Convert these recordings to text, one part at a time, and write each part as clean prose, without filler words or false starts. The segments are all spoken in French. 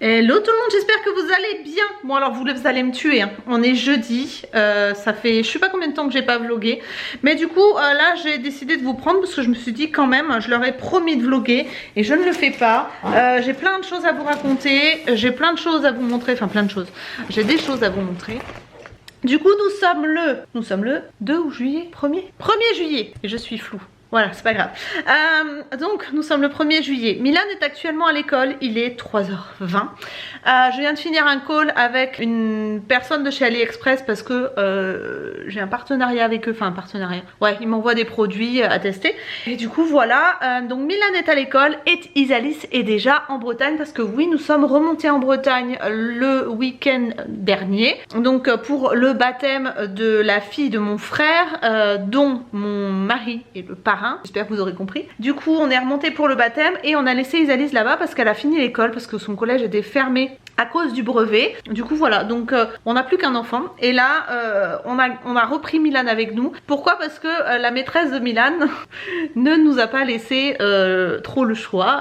Hello tout le monde, j'espère que vous allez bien. Bon alors vous allez me tuer, hein. On est jeudi, ça fait je sais pas combien de temps que j'ai pas vlogué. Mais du coup là j'ai décidé de vous prendre parce que je me suis dit quand même, je leur ai promis de vloguer et je ne le fais pas. J'ai plein de choses à vous raconter, j'ai plein de choses à vous montrer, enfin plein de choses. J'ai des choses à vous montrer. Du coup nous sommes le 2 juillet, 1er juillet et je suis floue. Voilà, c'est pas grave. Donc, nous sommes le 1er juillet. Milan est actuellement à l'école. Il est 3h20. Je viens de finir un call avec une personne de chez AliExpress parce que j'ai un partenariat avec eux. Enfin, un partenariat. Ouais, ils m'envoient des produits à tester. Et du coup, voilà. Donc, Milan est à l'école et Isalis est déjà en Bretagne parce que oui, nous sommes remontés en Bretagne le week-end dernier. Donc, pour le baptême de la fille de mon frère, dont mon mari est le parrain. J'espère que vous aurez compris. Du coup on est remonté pour le baptême et on a laissé Isalis là-bas parce qu'elle a fini l'école, parce que son collège était fermé à cause du brevet. Du coup voilà, donc on n'a plus qu'un enfant. Et là on a repris Milan avec nous. Pourquoi? Parce que la maîtresse de Milan ne nous a pas laissé trop le choix.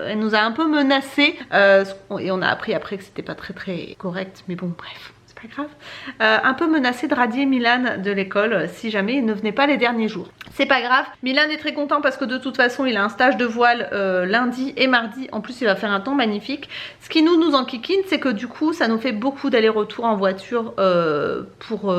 Elle nous a un peu menacé et on a appris après que c'était pas très correct, mais bon bref. Pas grave, un peu menacé de radier Milan de l'école si jamais il ne venait pas les derniers jours. C'est pas grave, Milan est très content parce que de toute façon il a un stage de voile lundi et mardi, en plus il va faire un temps magnifique. Ce qui nous enquiquine, c'est que du coup ça nous fait beaucoup d'allers-retours en voiture pour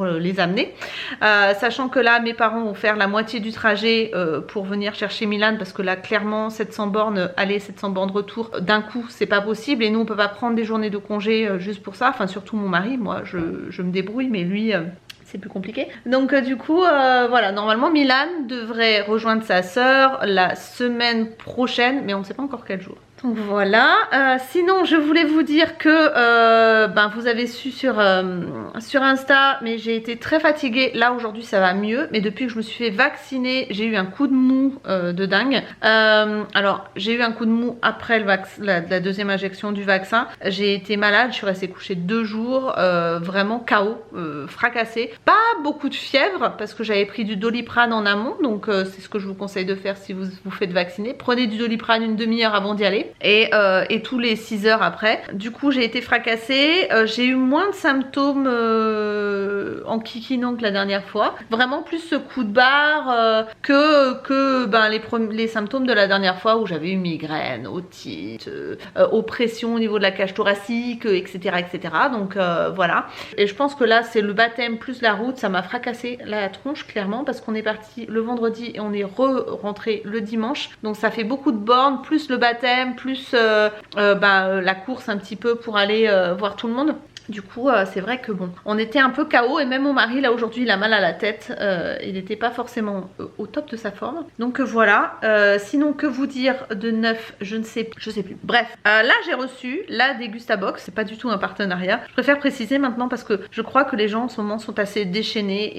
les amener, sachant que là mes parents vont faire la moitié du trajet pour venir chercher Milan, parce que là clairement 700 bornes aller, 700 bornes retour d'un coup c'est pas possible, et nous on peut pas prendre des journées de congé juste pour ça, enfin surtout mon mari, moi je me débrouille, mais lui c'est plus compliqué. Donc du coup voilà, normalement Milan devrait rejoindre sa sœur la semaine prochaine, mais on ne sait pas encore quel jour. Donc voilà, sinon je voulais vous dire que vous avez su sur Insta, mais j'ai été très fatiguée. Là aujourd'hui ça va mieux, mais depuis que je me suis fait vacciner, j'ai eu un coup de mou de dingue. Alors j'ai eu un coup de mou après la deuxième injection du vaccin. J'ai été malade, je suis restée couchée 2 jours, vraiment KO, fracassée. Pas beaucoup de fièvre parce que j'avais pris du Doliprane en amont, donc c'est ce que je vous conseille de faire si vous vous faites vacciner. Prenez du Doliprane une demi-heure avant d'y aller. Et tous les 6 heures après. Du coup j'ai été fracassée, j'ai eu moins de symptômes en kikinant que la dernière fois. Vraiment plus ce coup de barre que les symptômes de la dernière fois où j'avais eu migraine, otite, oppression au niveau de la cage thoracique, etc. Donc voilà. Et je pense que là c'est le baptême plus la route, ça m'a fracassé la tronche clairement, parce qu'on est parti le vendredi et on est rentré le dimanche. Donc ça fait beaucoup de bornes, plus le baptême, plus la course un petit peu pour aller voir tout le monde. Du coup c'est vrai que bon, on était un peu KO, et même mon mari là aujourd'hui il a mal à la tête, il n'était pas forcément au top de sa forme. Donc voilà, sinon que vous dire de neuf, je sais plus. Bref, là j'ai reçu la Degustabox, c'est pas du tout un partenariat. Je préfère préciser maintenant parce que je crois que les gens en ce moment sont assez déchaînés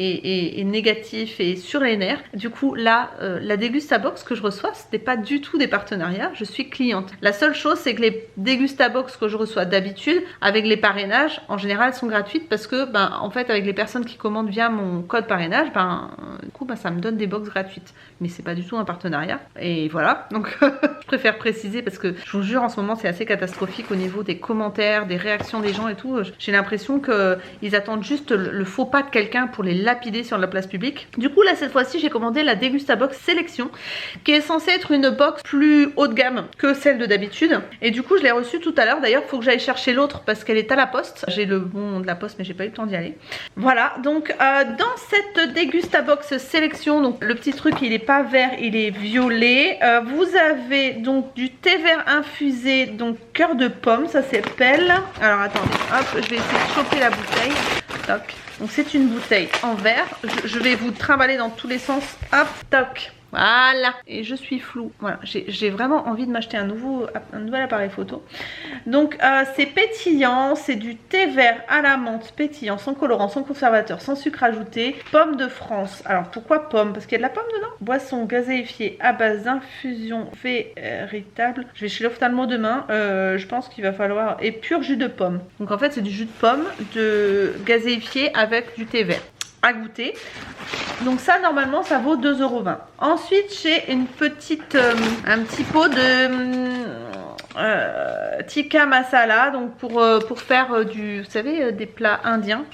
et négatifs et sur les nerfs. Du coup là, la Degustabox que je reçois, c'était pas du tout des partenariats, je suis cliente. La seule chose c'est que les Degustabox que je reçois d'habitude avec les parrainages, en général sont gratuites, parce que en fait avec les personnes qui commandent via mon code parrainage, du coup ça me donne des box gratuites, mais c'est pas du tout un partenariat. Et voilà, donc je préfère préciser parce que je vous jure en ce moment c'est assez catastrophique au niveau des commentaires, des réactions des gens et tout. J'ai l'impression que ils attendent juste le faux pas de quelqu'un pour les lapider sur la place publique. Du coup là cette fois-ci j'ai commandé la Degustabox Sélection, qui est censée être une box plus haut de gamme que celle de d'habitude, et du coup je l'ai reçue tout à l'heure. D'ailleurs faut que j'aille chercher l'autre parce qu'elle est à la poste. J'ai le bon de la poste mais j'ai pas eu le temps d'y aller. Voilà, donc dans cette Degustabox Sélection, donc le petit truc il est pas vert, il est violet. Vous avez donc du thé vert infusé, donc cœur de pomme, ça s'appelle. Alors attendez, hop, je vais essayer de choper la bouteille. Toc. Donc c'est une bouteille en verre. Je vais vous trimballer dans tous les sens. Hop, toc. Voilà, et je suis floue. Voilà, j'ai vraiment envie de m'acheter un nouvel appareil photo. Donc c'est pétillant, c'est du thé vert à la menthe pétillant, sans colorant, sans conservateur, sans sucre ajouté. Pomme de France. Alors pourquoi pomme? Parce qu'il y a de la pomme dedans. Boisson gazéifiée à base d'infusion véritable. Je vais chez l'ophtalmo demain. Je pense qu'il va falloir. Et pur jus de pomme. Donc en fait c'est du jus de pomme gazéifié avec du thé vert. À goûter. Donc ça normalement ça vaut 2,20 €. Ensuite j'ai une petite un petit pot de tikka masala, donc pour faire du, vous savez, des plats indiens.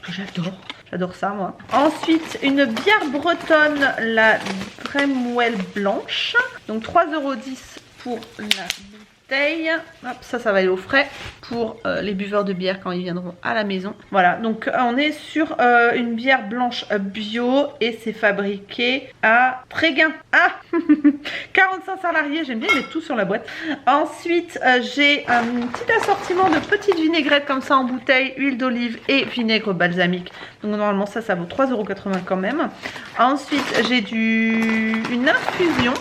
J'adore ça moi. Ensuite, une bière bretonne, la Dremwell blanche. Donc 3,10 € pour la bouteille. Hop, ça va aller au frais pour les buveurs de bière quand ils viendront à la maison. Voilà, donc on est sur une bière blanche bio et c'est fabriqué à Tréguin. Ah 45 salariés, j'aime bien mettre tout sur la boîte. Ensuite, j'ai un petit assortiment de petites vinaigrettes comme ça en bouteille, huile d'olive et vinaigre balsamique. Donc normalement ça vaut 3,80 € quand même. Ensuite, j'ai une infusion.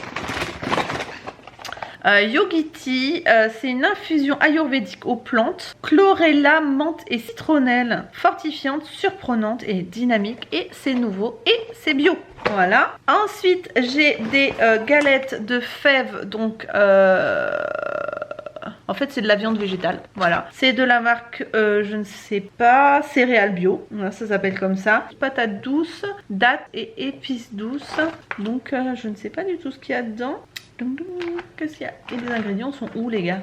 Yogiti, c'est une infusion ayurvédique aux plantes, chlorella, menthe et citronnelle, fortifiante, surprenante et dynamique, et c'est nouveau et c'est bio. Voilà. Ensuite, j'ai des galettes de fèves, donc en fait c'est de la viande végétale, voilà. C'est de la marque, je ne sais pas, céréales bio, voilà, ça s'appelle comme ça. Patates douces, dattes et épices douces, donc je ne sais pas du tout ce qu'il y a dedans. Qu'est-ce qu'il y a? Et les ingrédients sont où les gars?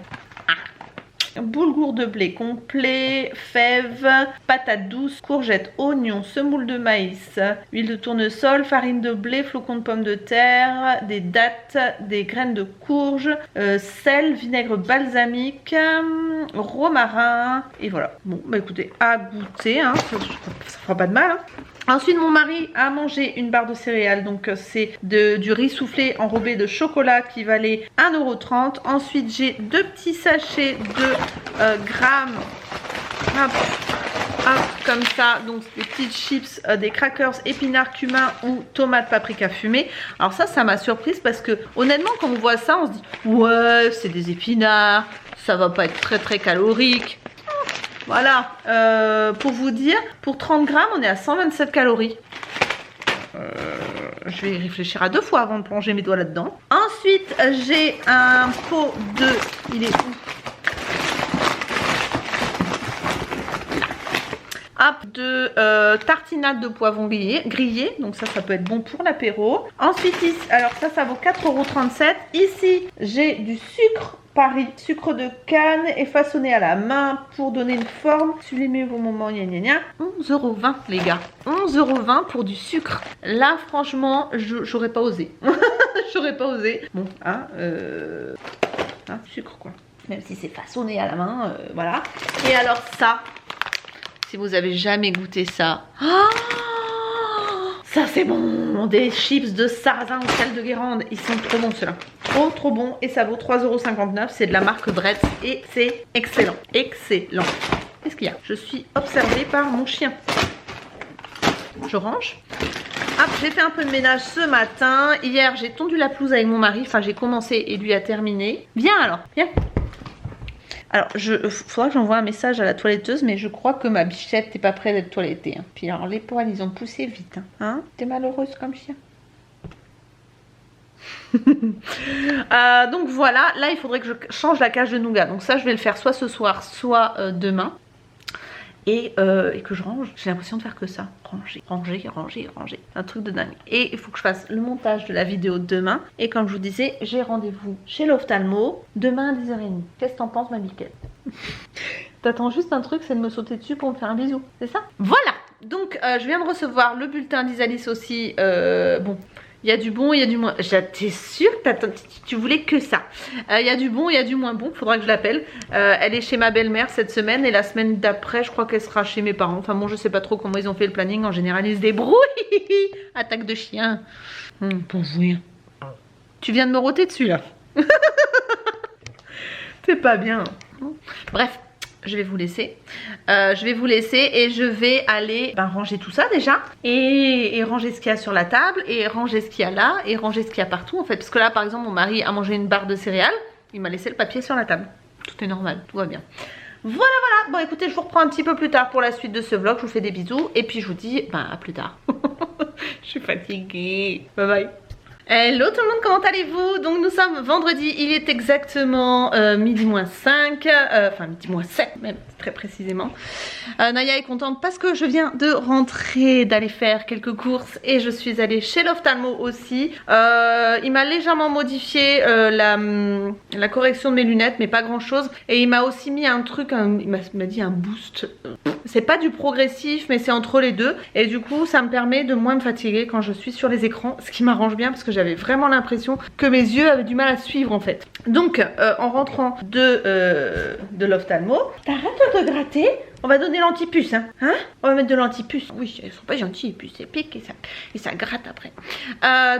Boulgour de blé complet, fèves, patates douces, courgettes, oignons, semoule de maïs, huile de tournesol, farine de blé, flocons de pommes de terre, des dattes, des graines de courge, sel, vinaigre balsamique, romarin, et voilà. Bon bah écoutez, à goûter, hein, ça fera pas de mal, hein. Ensuite, mon mari a mangé une barre de céréales, donc c'est du riz soufflé enrobé de chocolat qui valait 1,30 €. Ensuite, j'ai 2 petits sachets de grammes, hop, comme ça, donc des petites chips, des crackers, épinards, cumin ou tomates paprika fumée. Alors ça m'a surprise parce que honnêtement, quand on voit ça, on se dit ouais, c'est des épinards, ça va pas être très calorique. Voilà, pour vous dire, pour 30 grammes, on est à 127 calories. Je vais y réfléchir à 2 fois avant de plonger mes doigts là-dedans. Ensuite, j'ai un pot de... Il est où? Hop, de tartinade de poivron grillé. Donc ça peut être bon pour l'apéro. Ensuite, ici, alors ça vaut 4,37 €. Ici, j'ai du sucre Paris, sucre de canne et façonné à la main pour donner une forme. Sublimez vos moments, gna gna gna. 11,20 € les gars. 11,20 € pour du sucre. Là, franchement, j'aurais pas osé. J'aurais pas osé. Bon, sucre quoi. Même si c'est façonné à la main, voilà. Et alors ça, si vous avez jamais goûté ça, ça c'est bon, des chips de sarrasin au sel de Guérande, ils sont trop bons ceux-là. Trop bons et ça vaut 3,59 €, c'est de la marque Bretz et c'est excellent, excellent. Qu'est-ce qu'il y a? Je suis observée par mon chien. Je range. Hop, j'ai fait un peu de ménage ce matin. Hier j'ai tondu la pelouse avec mon mari, enfin j'ai commencé et lui a terminé. Viens alors, viens. Alors, faudra que j'envoie un message à la toiletteuse, mais je crois que ma bichette n'est pas prête d'être toilettée. Hein. Puis alors, les poils, ils ont poussé vite. Hein, t'es malheureuse comme chien. Donc voilà, là, il faudrait que je change la cage de nougat. Donc ça, je vais le faire soit ce soir, soit demain. Et que je range. J'ai l'impression de faire que ça. Ranger. Un truc de dingue. Et il faut que je fasse le montage de la vidéo demain. Et comme je vous disais, j'ai rendez-vous chez l'ophtalmo demain à 10h30. Qu'est-ce que t'en penses, ma biquette? T'attends juste un truc, c'est de me sauter dessus pour me faire un bisou. C'est ça? Voilà. Donc je viens de recevoir le bulletin d'Isalis aussi. Bon. Il y a du bon, il y a du moins. J'étais sûre que tu voulais que ça. Il y a du bon, il y a du moins bon. Faudra que je l'appelle. Elle est chez ma belle-mère cette semaine. Et la semaine d'après, je crois qu'elle sera chez mes parents. Enfin bon, je sais pas trop comment ils ont fait le planning. En général, ils se débrouillent. Attaque de chien. Pour vous. Tu viens de me roter dessus là. C'est pas bien. Bref. Je vais vous laisser. Et je vais aller ranger tout ça déjà. Et ranger ce qu'il y a sur la table. Et ranger ce qu'il y a là. Et ranger ce qu'il y a partout en fait. Parce que là par exemple mon mari a mangé une barre de céréales. Il m'a laissé le papier sur la table. Tout est normal. Tout va bien. Voilà. Bon écoutez, je vous reprends un petit peu plus tard pour la suite de ce vlog. Je vous fais des bisous. Et puis je vous dis à plus tard. Je suis fatiguée. Bye bye. Hello tout le monde, comment allez-vous? Donc nous sommes vendredi, il est exactement midi moins 5, enfin midi moins 7 même très précisément. Naya est contente parce que je viens de rentrer, d'aller faire quelques courses et je suis allée chez l'ophtalmo aussi. Il m'a légèrement modifié la correction de mes lunettes mais pas grand chose, et il m'a aussi mis un truc, il m'a dit un boost. C'est pas du progressif mais c'est entre les deux, et du coup ça me permet de moins me fatiguer quand je suis sur les écrans, ce qui m'arrange bien parce que j'avais vraiment l'impression que mes yeux avaient du mal à suivre en fait. Donc en rentrant de l'ophtalmo, t'arrêtes de gratter, on va donner l'antipuce, hein, on va mettre de l'antipuce. Oui, elles sont pas gentilles les puces, elles piquent et ça gratte après.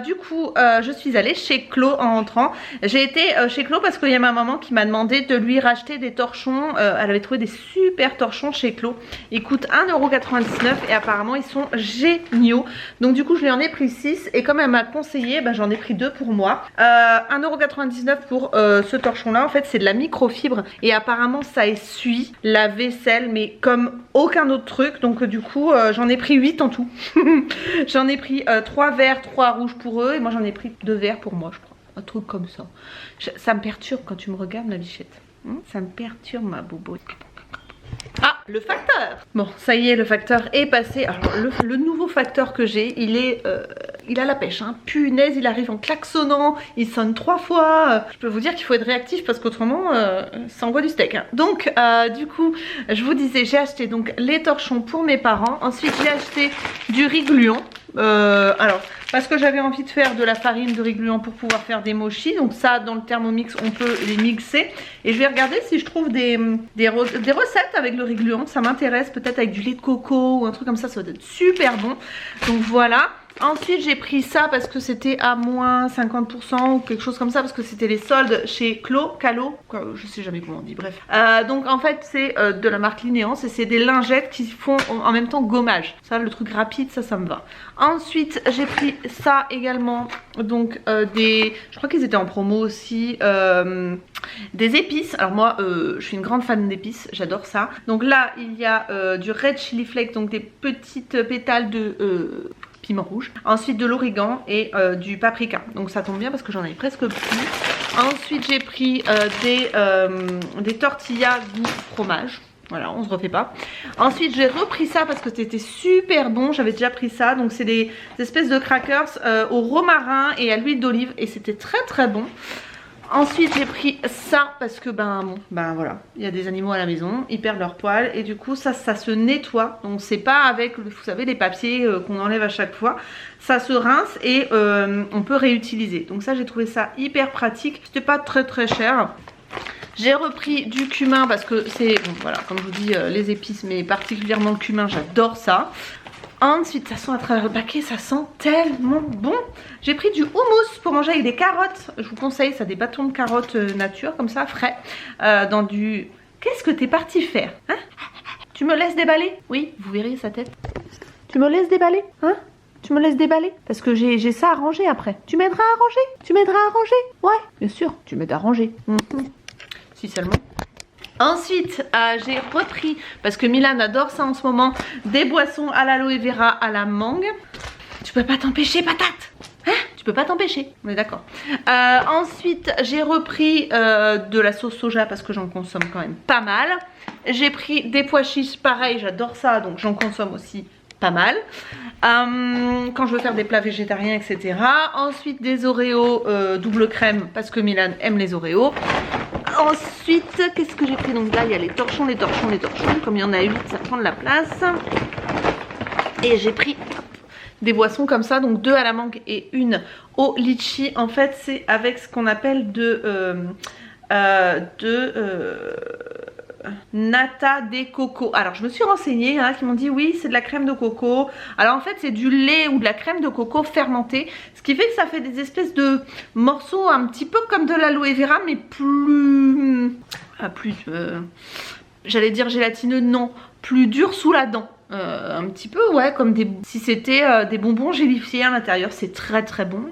Du coup, je suis allée chez Clo en rentrant. J'ai été chez Clo parce qu'il y a ma maman qui m'a demandé de lui racheter des torchons. Elle avait trouvé des super torchons chez Clo. Ils coûtent 1,99 € et apparemment ils sont géniaux. Donc du coup, je lui en ai pris 6 et comme elle m'a conseillé, bah, j'en ai pris 2 pour moi. 1,99 € pour ce torchon là. En fait, c'est de la microfibre et apparemment ça essuie la vaisselle, mais comme aucun autre truc. Donc du coup j'en ai pris 8 en tout. J'en ai pris 3 verts, 3 rouges pour eux, et moi j'en ai pris 2 verts pour moi, je crois, un truc comme ça. Ça me perturbe quand tu me regardes, ma bichette, ça me perturbe, ma bobo. Ah, le facteur. Bon, ça y est, le facteur est passé. Alors le nouveau facteur que j'ai, il a la pêche, hein. Punaise, il arrive en klaxonnant, il sonne 3 fois. Je peux vous dire qu'il faut être réactif parce qu'autrement ça envoie du steak, hein. Donc du coup, je vous disais, j'ai acheté donc les torchons pour mes parents. Ensuite j'ai acheté du riz gluant. Alors parce que j'avais envie de faire de la farine de riz gluant pour pouvoir faire des mochis. Donc ça, dans le Thermomix, on peut les mixer. Et je vais regarder si je trouve des recettes avec le riz gluant. Ça m'intéresse, peut-être avec du lait de coco ou un truc comme ça va être super bon. Donc voilà. Ensuite j'ai pris ça parce que c'était à moins 50% ou quelque chose comme ça, parce que c'était les soldes chez Calo, je sais jamais comment on dit, bref. Donc en fait c'est de la marque Linéance et c'est des lingettes qui font en même temps gommage. Ça, le truc rapide, ça me va. Ensuite j'ai pris ça également, donc je crois qu'ils étaient en promo aussi, des épices. Alors moi je suis une grande fan d'épices, j'adore ça. Donc là il y a du red chili flake, donc des petites pétales de piment rouge. Ensuite de l'origan et du paprika. Donc ça tombe bien parce que j'en avais presque plus. Ensuite j'ai pris des tortillas goût fromage. Voilà, on se refait pas. Ensuite j'ai repris ça parce que c'était super bon. J'avais déjà pris ça. Donc c'est des espèces de crackers au romarin et à l'huile d'olive, et c'était très très bon. Ensuite j'ai pris ça parce que voilà, il y a des animaux à la maison, ils perdent leurs poils et du coup ça se nettoie. Donc c'est pas avec, vous savez, les papiers qu'on enlève à chaque fois. Ça se rince et on peut réutiliser. Donc ça, j'ai trouvé ça hyper pratique. C'était pas très très cher. J'ai repris du cumin parce que c'est, bon, voilà, comme je vous dis, les épices, mais particulièrement le cumin, j'adore ça. Ensuite, ça sent à travers le paquet, ça sent tellement bon. J'ai pris du houmous pour manger avec des carottes. Je vous conseille ça, des bâtons de carottes nature, comme ça, frais. Dans du... Qu'est-ce que t'es parti faire, hein? Tu me laisses déballer? Oui, vous verrez sa tête. Tu me laisses déballer, hein? Tu me laisses déballer? Parce que j'ai ça à ranger après. Tu m'aideras à ranger? Tu m'aideras à ranger? Ouais, bien sûr, tu m'aides à ranger. Si seulement. Ensuite j'ai repris, parce que Milan adore ça en ce moment, des boissons à l'aloe vera à la mangue. Tu peux pas t'empêcher, patate, hein? Tu peux pas t'empêcher, on est d'accord. Ensuite j'ai repris de la sauce soja parce que j'en consomme quand même pas mal. J'ai pris des pois chiches, pareil, j'adore ça, donc j'en consomme aussi pas mal quand je veux faire des plats végétariens, etc. Ensuite des Oreos double crème parce que Milan aime les Oreos. Ensuite qu'est-ce que j'ai pris? Donc là il y a les torchons, comme il y en a 8 ça prend de la place. Et j'ai pris des boissons comme ça, donc 2 à la mangue et 1 au litchi. En fait c'est avec ce qu'on appelle nata de coco. Alors je me suis renseignée, qui m'ont dit oui c'est de la crème de coco. Alors en fait c'est du lait ou de la crème de coco fermentée, ce qui fait que ça fait des espèces de morceaux un petit peu comme de l'aloe vera, mais plus j'allais dire gélatineux, non, plus dur sous la dent. Un petit peu, ouais, comme si c'était des bonbons gélifiés à l'intérieur. C'est très très bon.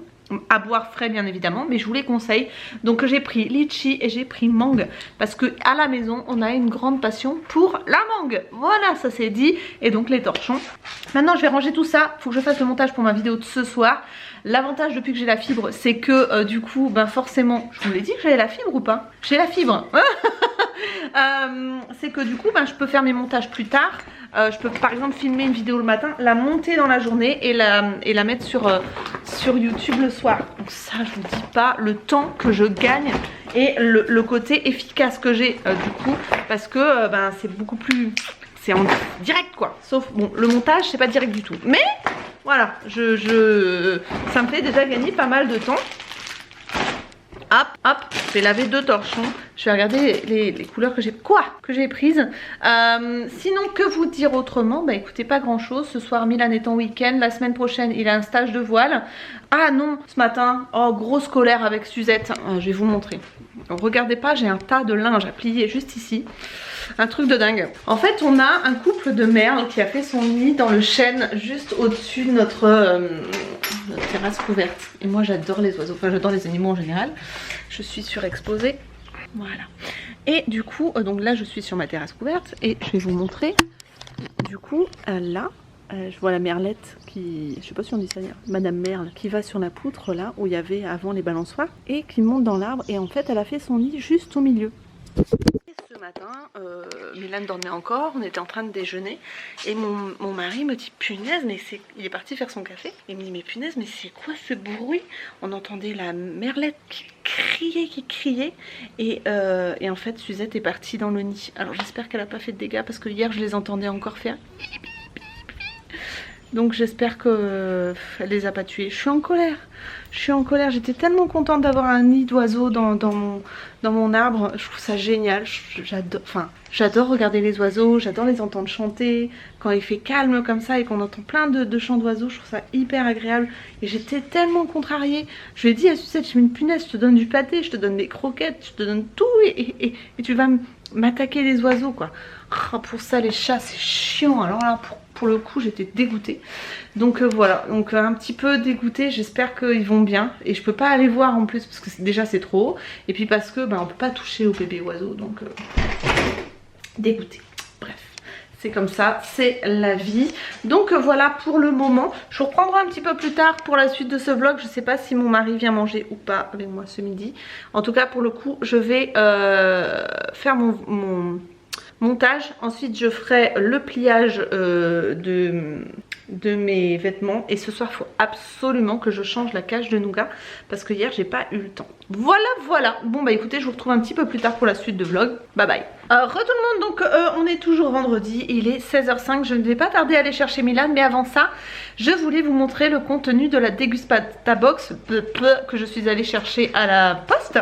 À boire frais bien évidemment, mais je vous les conseille. Donc j'ai pris litchi et j'ai pris mangue parce que à la maison on a une grande passion pour la mangue. Voilà, ça c'est dit. Et donc les torchons, Maintenant je vais ranger tout ça, faut que je fasse le montage pour ma vidéo de ce soir. L'avantage depuis que j'ai la fibre, c'est que du coup, ben forcément, je vous l'ai dit que j'avais la fibre ou pas? J'ai la fibre. C'est que du coup, ben, je peux faire mes montages plus tard. Je peux par exemple filmer une vidéo le matin, la monter dans la journée et la mettre sur YouTube le soir. Donc ça, je vous dis pas le temps que je gagne et le côté efficace que j'ai du coup, parce que ben, c'est beaucoup plus... C'est en direct quoi. Sauf, bon, le montage, c'est pas direct du tout. Mais voilà, ça me fait déjà gagner pas mal de temps. Hop, hop, je vais laver 2 torchons. Je vais regarder les couleurs que j'ai prises. Sinon, que vous dire autrement? Bah écoutez, pas grand chose. Ce soir, Milan est en week-end. La semaine prochaine, il a un stage de voile. Ah non, ce matin, oh, grosse colère avec Suzette. Je vais vous montrer. Regardez pas, j'ai un tas de linge à plier juste ici. Un truc de dingue. En fait, on a un couple de merles qui a fait son nid dans le chêne juste au-dessus de notre terrasse couverte. Et moi, j'adore les oiseaux. Enfin, j'adore les animaux en général. Je suis surexposée. Voilà. Et du coup, donc là, je suis sur ma terrasse couverte et je vais vous montrer. Du coup, là, je vois la merlette qui, je sais pas si on dit ça, Madame Merle, qui va sur la poutre là où il y avait avant les balançoires et qui monte dans l'arbre. Et en fait, elle a fait son nid juste au milieu. Ce matin, Milan dormait encore, on était en train de déjeuner et mon mari me dit punaise, mais il est parti faire son café et il me dit mais punaise, mais c'est quoi ce bruit? On entendait la merlette qui criait et en fait Suzette est partie dans le nid. Alors j'espère qu'elle a pas fait de dégâts parce que hier je les entendais encore faire. Donc j'espère qu'elle les a pas tués. Je suis en colère. J'étais tellement contente d'avoir un nid d'oiseaux dans mon arbre. Je trouve ça génial. J'adore regarder les oiseaux. J'adore les entendre chanter. Quand il fait calme comme ça et qu'on entend plein de chants d'oiseaux, je trouve ça hyper agréable. Et j'étais tellement contrariée. Je lui ai dit à Sucette, je mets une punaise, je te donne du pâté, je te donne des croquettes, je te donne tout et tu vas m'attaquer les oiseaux quoi. Oh, pour ça les chats c'est chiant. Alors là pour le coup j'étais dégoûtée. Donc voilà, donc un petit peu dégoûtée. J'espère qu'ils vont bien. Et je peux pas aller voir en plus parce que déjà c'est trop haut. Et puis parce que on peut pas toucher au bébé oiseau. Donc dégoûtée. Bref, c'est comme ça, c'est la vie. Donc voilà pour le moment. Je vous reprendrai un petit peu plus tard pour la suite de ce vlog. Je sais pas si mon mari vient manger ou pas avec moi ce midi. En tout cas pour le coup je vais faire mon montage. Ensuite je ferai le pliage de mes vêtements et ce soir il faut absolument que je change la cage de nougat parce que hier j'ai pas eu le temps. Voilà. Bon bah écoutez, je vous retrouve un petit peu plus tard pour la suite de vlog. Bye bye. Re tout le monde, donc on est toujours vendredi, il est 16h05, je ne vais pas tarder à aller chercher Milan, mais avant ça je voulais vous montrer le contenu de la Degustata Box que je suis allée chercher à la poste.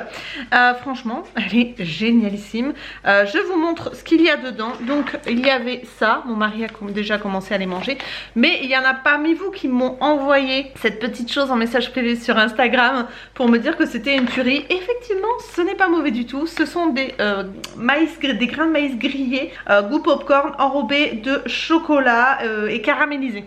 Franchement elle est génialissime. Je vous montre ce qu'il y a dedans. Donc il y avait ça, mon mari a déjà commencé à les manger, mais il y en a parmi vous qui m'ont envoyé cette petite chose en message privé sur Instagram pour me dire que c'était une tuerie. Effectivement ce n'est pas mauvais du tout, ce sont des des grains de maïs grillés goût popcorn enrobés de chocolat et caramélisés.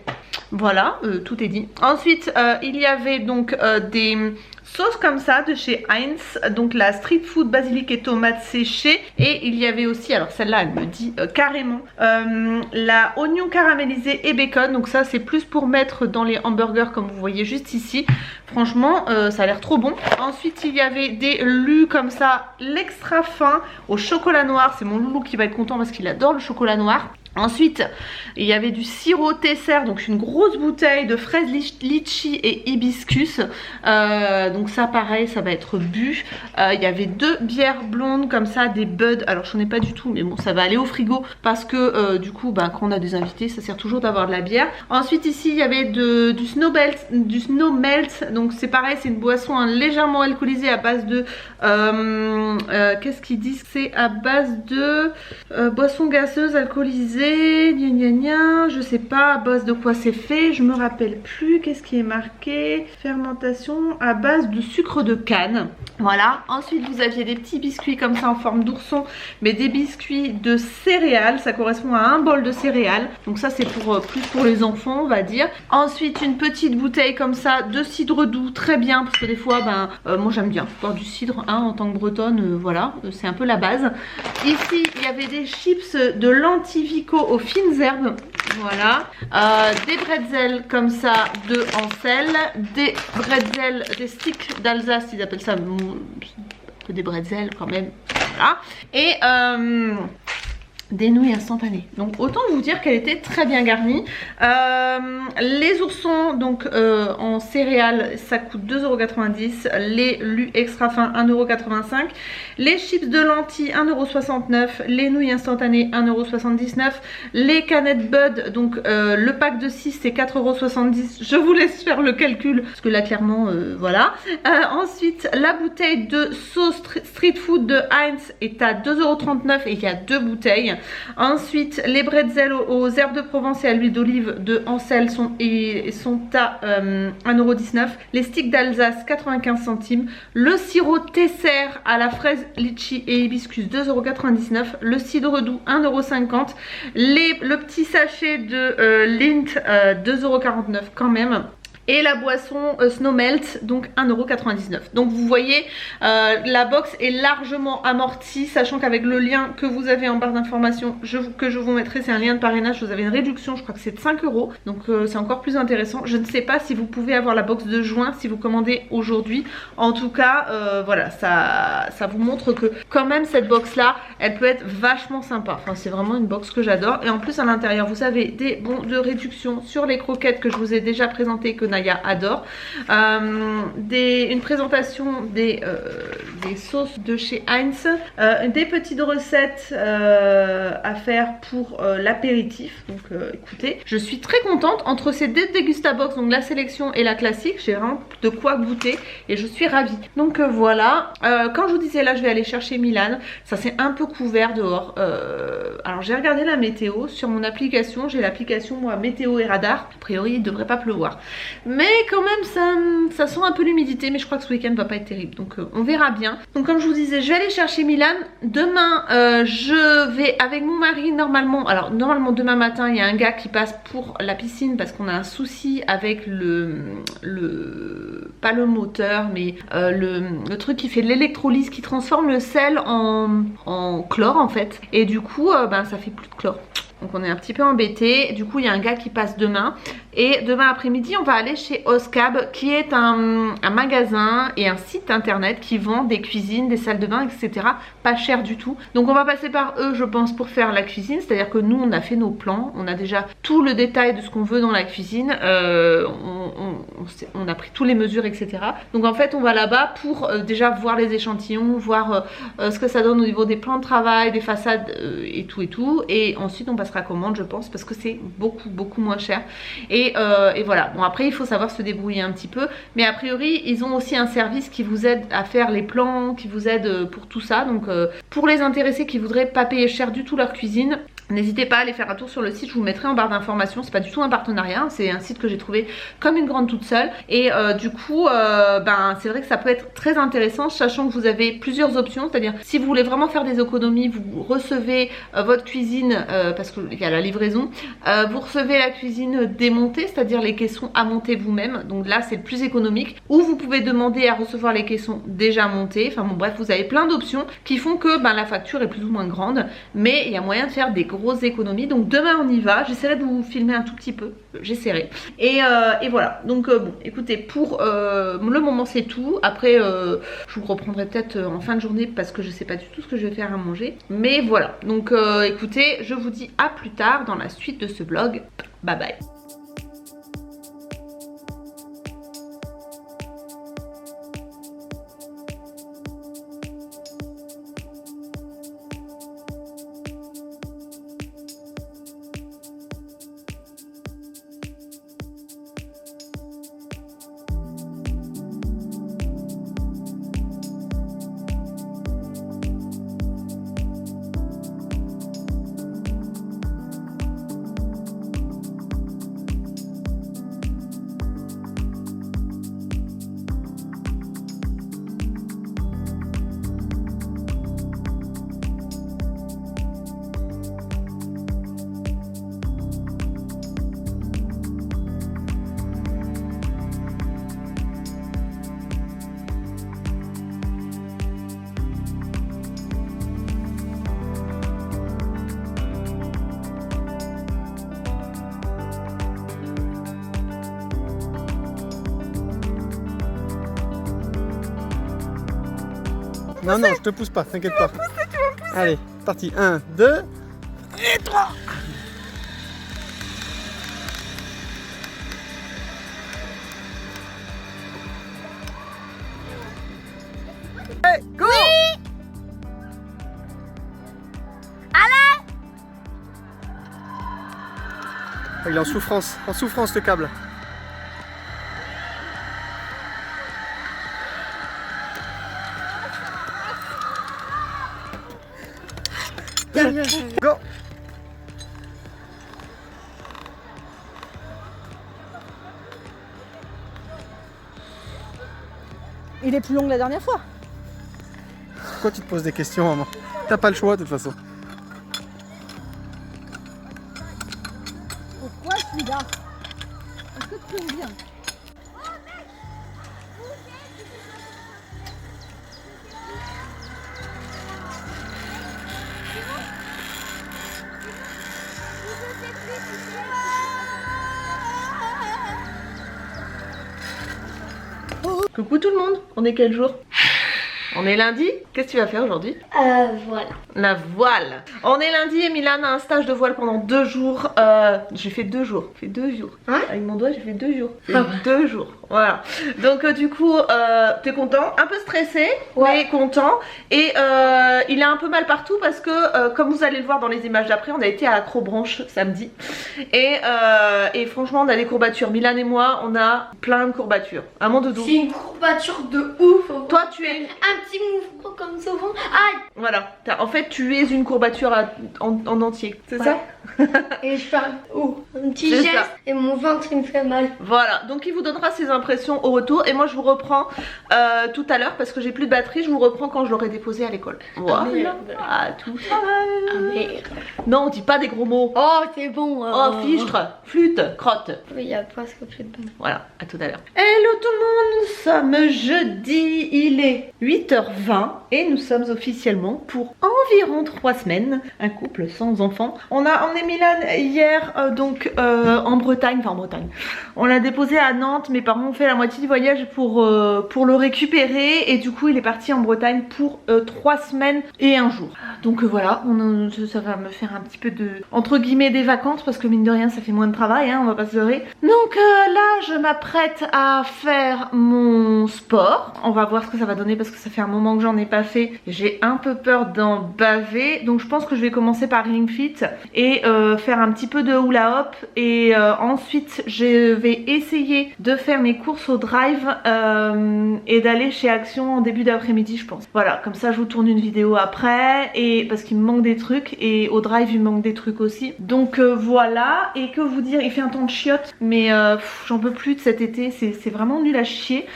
Voilà, tout est dit. Ensuite il y avait donc des sauces comme ça de chez Heinz, donc la street food basilic et tomate séchée. Et il y avait aussi, alors celle-là elle me dit carrément, la oignon caramélisé et bacon. Donc ça c'est plus pour mettre dans les hamburgers comme vous voyez juste ici. Franchement ça a l'air trop bon. Ensuite il y avait des lus comme ça, l'extra fin au chocolat noir. C'est mon loulou qui va être content parce qu'il adore le chocolat noir. Ensuite, il y avait du sirop Tesser, donc une grosse bouteille de fraises litchi et hibiscus. Donc ça pareil, ça va être bu. Il y avait 2 bières blondes comme ça, des buds. Alors je n'en ai pas du tout, mais bon ça va aller au frigo parce que du coup quand on a des invités, ça sert toujours d'avoir de la bière. Ensuite ici il y avait du snow melt. Donc c'est pareil, c'est une boisson légèrement alcoolisée à base de qu'est-ce qu'ils disent? C'est à base de boisson gazeuse alcoolisée. Je sais pas à base de quoi c'est fait, je me rappelle plus. Qu'est-ce qui est marqué? Fermentation à base de sucre de canne. Voilà. Ensuite vous aviez des petits biscuits comme ça en forme d'ourson, mais des biscuits de céréales. Ça correspond à un bol de céréales. Donc ça c'est pour plus pour les enfants on va dire. Ensuite une petite bouteille comme ça de cidre doux, très bien, parce que des fois, moi j'aime bien boire du cidre, hein, en tant que bretonne, voilà, c'est un peu la base. Ici, il y avait des chips de lentilles Vico aux fines herbes, voilà. Des bretzels comme ça de Ansel, des bretzels, des sticks d'Alsace, ils appellent ça, que des bretzels quand même, voilà. Et des nouilles instantanées. Donc autant vous dire qu'elle était très bien garnie. Les oursons donc en céréales ça coûte 2,90 €. Les lus extra fins 1,85 €. Les chips de lentilles 1,69 €. Les nouilles instantanées 1,79 €. Les canettes Bud, donc le pack de 6 c'est 4,70 €. Je vous laisse faire le calcul parce que là clairement voilà. Ensuite la bouteille de sauce street food de Heinz est à 2,39 € et il y a 2 bouteilles. Ensuite, les bretzels aux herbes de Provence et à l'huile d'olive de Ansel sont à 1,19 €. Les sticks d'Alsace 95 centimes. Le sirop Tesser à la fraise, litchi et hibiscus 2,99 €. Le cidre doux 1,50 €. Le petit sachet de Lindt 2,49 € quand même. Et la boisson Snowmelt, donc 1,99 €. Donc vous voyez, la box est largement amortie, sachant qu'avec le lien que vous avez en barre d'information, que je vous mettrai, c'est un lien de parrainage, vous avez une réduction, je crois que c'est de 5 €. Donc c'est encore plus intéressant. Je ne sais pas si vous pouvez avoir la box de juin si vous commandez aujourd'hui. En tout cas, voilà, ça vous montre que quand même cette box là, elle peut être vachement sympa. Enfin c'est vraiment une box que j'adore. Et en plus à l'intérieur, vous avez des bons de réduction sur les croquettes que je vous ai déjà présentées, que Naya adore. Une présentation des sauces de chez Heinz, des petites recettes à faire pour l'apéritif. Donc écoutez, je suis très contente. Entre ces deux dégustabox, donc la sélection et la classique, j'ai vraiment de quoi goûter et je suis ravie. Donc voilà, quand je vous disais là je vais aller chercher Milan, ça c'est un peu couvert dehors. Alors j'ai regardé la météo sur mon application, j'ai l'application moi météo et radar, a priori il ne devrait pas pleuvoir. Mais quand même ça sent un peu l'humidité, mais je crois que ce week-end va pas être terrible, donc on verra bien. Donc comme je vous disais, je vais aller chercher Milan. Demain je vais avec mon mari normalement, alors normalement demain matin il y a un gars qui passe pour la piscine parce qu'on a un souci avec pas le moteur mais le truc qui fait de l'électrolyse, qui transforme le sel en chlore en fait, et du coup ça fait plus de chlore. Donc on est un petit peu embêté. Du coup il y a un gars qui passe demain. Et demain après-midi on va aller chez Oscab, qui est un magasin et un site internet qui vend des cuisines, des salles de bain, etc. Pas cher du tout. Donc on va passer par eux je pense pour faire la cuisine. C'est à dire que nous on a fait nos plans, on a déjà tout le détail de ce qu'on veut dans la cuisine, on a pris toutes les mesures, etc. Donc en fait on va là-bas pour déjà voir les échantillons, voir ce que ça donne au niveau des plans de travail, des façades et tout. Et ensuite on passera commande je pense, parce que c'est beaucoup moins cher. Et voilà, bon après il faut savoir se débrouiller un petit peu, mais a priori ils ont aussi un service qui vous aide à faire les plans, qui vous aide pour tout ça. Donc pour les intéressés qui voudraient pas payer cher du tout leur cuisine, n'hésitez pas à aller faire un tour sur le site, je vous mettrai en barre d'informations. C'est pas du tout un partenariat, c'est un site que j'ai trouvé comme une grande toute seule. Et du coup c'est vrai que ça peut être très intéressant, sachant que vous avez plusieurs options. C'est à dire si vous voulez vraiment faire des économies, vous recevez votre cuisine, parce qu'il y a la livraison, vous recevez la cuisine démontée, c'est à dire les caissons à monter vous-même. Donc là c'est le plus économique. Ou vous pouvez demander à recevoir les caissons déjà montés. Enfin bon bref, vous avez plein d'options qui font que la facture est plus ou moins grande, mais il y a moyen de faire des grosses économies. Donc demain on y va, j'essaierai de vous filmer un tout petit peu, j'essaierai. Et voilà, donc bon écoutez, pour le moment c'est tout. Après je vous reprendrai peut-être en fin de journée parce que je sais pas du tout ce que je vais faire à manger. Mais voilà, donc écoutez, je vous dis à plus tard dans la suite de ce vlog. Bye bye. pousser. Non, non, je te pousse pas, t'inquiète pas. Allez, parti. 1, 2 et 3. Hey, go! Oui. Allez. Il est en souffrance le câble. Go! Il est plus long que la dernière fois. Pourquoi tu te poses des questions, maman? T'as pas le choix de toute façon. Pourquoi celui-là? Est-ce que tu aimes bien? Coucou tout le monde, on est quel jour? On est lundi. Qu'est-ce que tu vas faire aujourd'hui? Voilà. La voile. On est lundi et Milan a un stage de voile pendant 2 jours. J'ai fait 2 jours. J'ai fait 2 jours. Hein? Avec mon doigt, j'ai fait 2 jours. J'ai fait 2 jours. Voilà. Donc du coup, t'es content? Un peu stressé, mais content. Et il a un peu mal partout parce que, comme vous allez le voir dans les images d'après, on a été à Acrobranche samedi. Et franchement, on a des courbatures. Milan et moi, on a plein de courbatures. Un monde de doux. C'est une courbature de ouf. Toi, tu es... Un petit mouvement comme souvent. Aïe. Voilà. En fait, tu es une courbature en entier. C'est ça? Et je fais un petit C'est geste ça. et mon ventre il me fait mal. Voilà, donc il vous donnera ses impressions au retour et moi je vous reprends tout à l'heure parce que j'ai plus de batterie, je vous reprends quand je l'aurai déposé à l'école. Voilà, à tout à l'heure. Non, on dit pas des gros mots. Oh c'est bon. Oh, fichtre, flûte, crotte. Oui, il y a presque plus de bon. Voilà, à tout à l'heure. Hello tout le monde, nous sommes jeudi, il est 8h20 et nous sommes officiellement pour environ 3 semaines, un couple sans enfants. On a emmené Milan hier en Bretagne, enfin en Bretagne. On l'a déposé à Nantes, mes parents ont fait la moitié du voyage pour le récupérer et du coup il est parti en Bretagne pour 3 semaines et 1 jour. Donc voilà, ça va me faire un petit peu de, entre guillemets, des vacances parce que mine de rien ça fait moins de travail, hein, on va pas se leurrer. Donc là je m'apprête à faire mon sport. On va voir ce que ça va donner parce que ça fait un moment que j'en ai pas fait. J'ai un peu peur d'en baver, donc je pense que je vais commencer par Ring Fit et faire un petit peu de hula hop et ensuite je vais essayer de faire mes courses au drive et d'aller chez Action en début d'après-midi je pense. Voilà, comme ça je vous tourne une vidéo après et parce qu'il me manque des trucs et au drive il me manque des trucs aussi. Donc voilà, et que vous dire, il fait un temps de chiotte mais j'en peux plus de cet été, c'est vraiment nul à chier.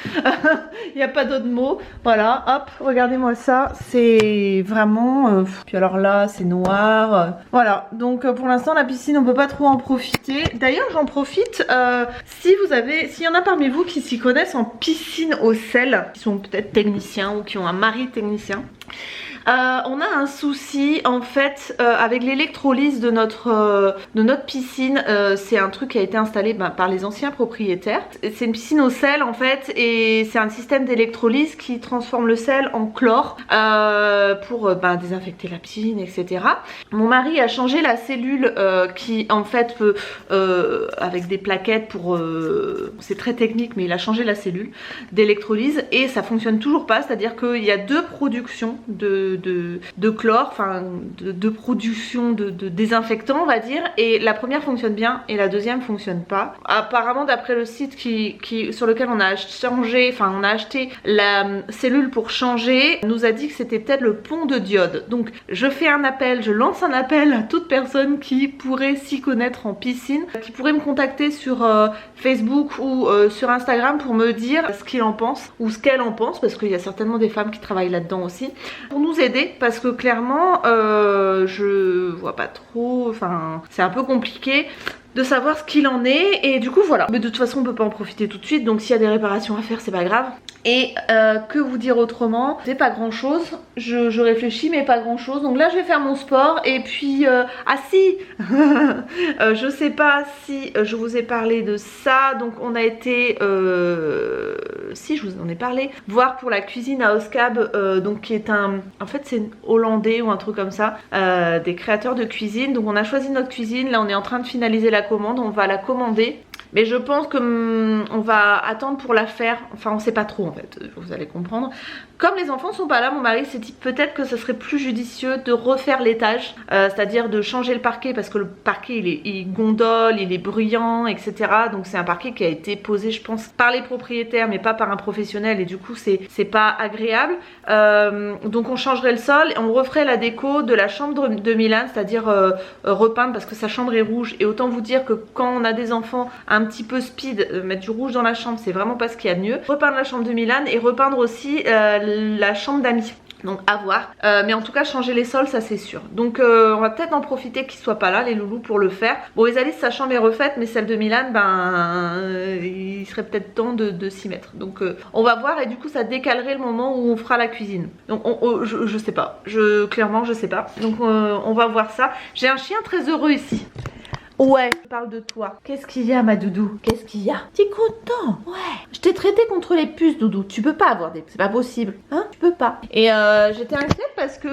Il n'y a pas d'autre mot. Voilà, hop, regardez-moi ça, c'est vraiment... puis alors là c'est noir. Voilà, donc pour l'instant la piscine on peut pas trop en profiter. D'ailleurs j'en profite, s'il y en a parmi vous qui s'y connaissent en piscine au sel, qui sont peut-être techniciens ou qui ont un mari technicien, on a un souci en fait avec l'électrolyse de notre piscine. C'est un truc qui a été installé par les anciens propriétaires. C'est une piscine au sel en fait et c'est un système d'électrolyse qui transforme le sel en chlore pour désinfecter la piscine, etc. Mon mari a changé la cellule qui en fait peut avec des plaquettes pour... c'est très technique mais il a changé la cellule d'électrolyse et ça fonctionne toujours pas, c'est-à-dire qu'il y a 2 productions de chlore, enfin de production de désinfectant on va dire, et la première fonctionne bien et la deuxième fonctionne pas. Apparemment d'après le site sur lequel on a acheté la cellule pour changer, nous a dit que c'était peut-être le pont de diode. Donc je lance un appel à toute personne qui pourrait s'y connaître en piscine, qui pourrait me contacter sur Facebook ou sur Instagram pour me dire ce qu'il en pense ou ce qu'elle en pense, parce qu'il y a certainement des femmes qui travaillent là-dedans aussi, pour nous aider parce que clairement je vois pas trop, enfin c'est un peu compliqué. de savoir ce qu'il en est. Et du coup voilà, mais de toute façon on peut pas en profiter tout de suite, donc s'il y a des réparations à faire c'est pas grave. Et que vous dire autrement, c'est pas grand chose, je réfléchis mais pas grand chose. Donc là je vais faire mon sport et puis ah si je sais pas si je vous ai parlé de ça. Donc on a été si je vous en ai parlé, voir pour la cuisine à Oskab, donc qui est en fait c'est hollandais ou un truc comme ça, des créateurs de cuisine. Donc on a choisi notre cuisine, là on est en train de finaliser la commande, on va la commander. Mais je pense que on va attendre pour la faire. Enfin on sait pas trop en fait, vous allez comprendre. Comme les enfants sont pas là, mon mari s'est dit peut-être que ce serait plus judicieux de refaire l'étage, c'est-à-dire de changer le parquet, parce que le parquet il gondole, il est bruyant, etc. Donc c'est un parquet qui a été posé je pense par les propriétaires mais pas par un professionnel, et du coup c'est pas agréable. Donc on changerait le sol et on referait la déco de la chambre de Milan, c'est-à-dire repeindre, parce que sa chambre est rouge. Et autant vous dire que quand on a des enfants un petit peu speed, mettre du rouge dans la chambre c'est vraiment pas ce qu'il y a de mieux. Repeindre la chambre de Milan et repeindre aussi la chambre d'amis. Donc à voir, mais en tout cas changer les sols ça c'est sûr. Donc on va peut-être en profiter qu'ils soient pas là les loulous pour le faire. Bon Isalis sa chambre est refaite, mais celle de Milan il serait peut-être temps de s'y mettre. Donc on va voir, et du coup ça décalerait le moment où on fera la cuisine. Donc je sais pas, clairement je sais pas. Donc on va voir ça. J'ai un chien très heureux ici. Ouais, je parle de toi. Qu'est-ce qu'il y a ma doudou? Qu'est-ce qu'il y a? T'es content? Ouais. Je t'ai traité contre les puces doudou. Tu peux pas avoir des... C'est pas possible. Hein? Tu peux pas. Et j'étais inquiète parce que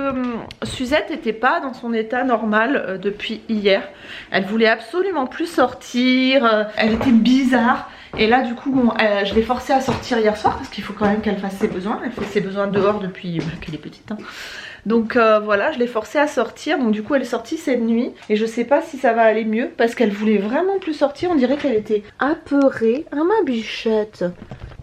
Suzette était pas dans son état normal depuis hier. Elle voulait absolument plus sortir. Elle était bizarre. Et là du coup bon, je l'ai forcée à sortir hier soir parce qu'il faut quand même qu'elle fasse ses besoins. Elle fait ses besoins dehors depuis qu'elle est petite. Hein. Donc voilà, je l'ai forcée à sortir. Donc du coup elle est sortie cette nuit. Et je sais pas si ça va aller mieux, parce qu'elle voulait vraiment plus sortir. On dirait qu'elle était apeurée. Ah ma bichette.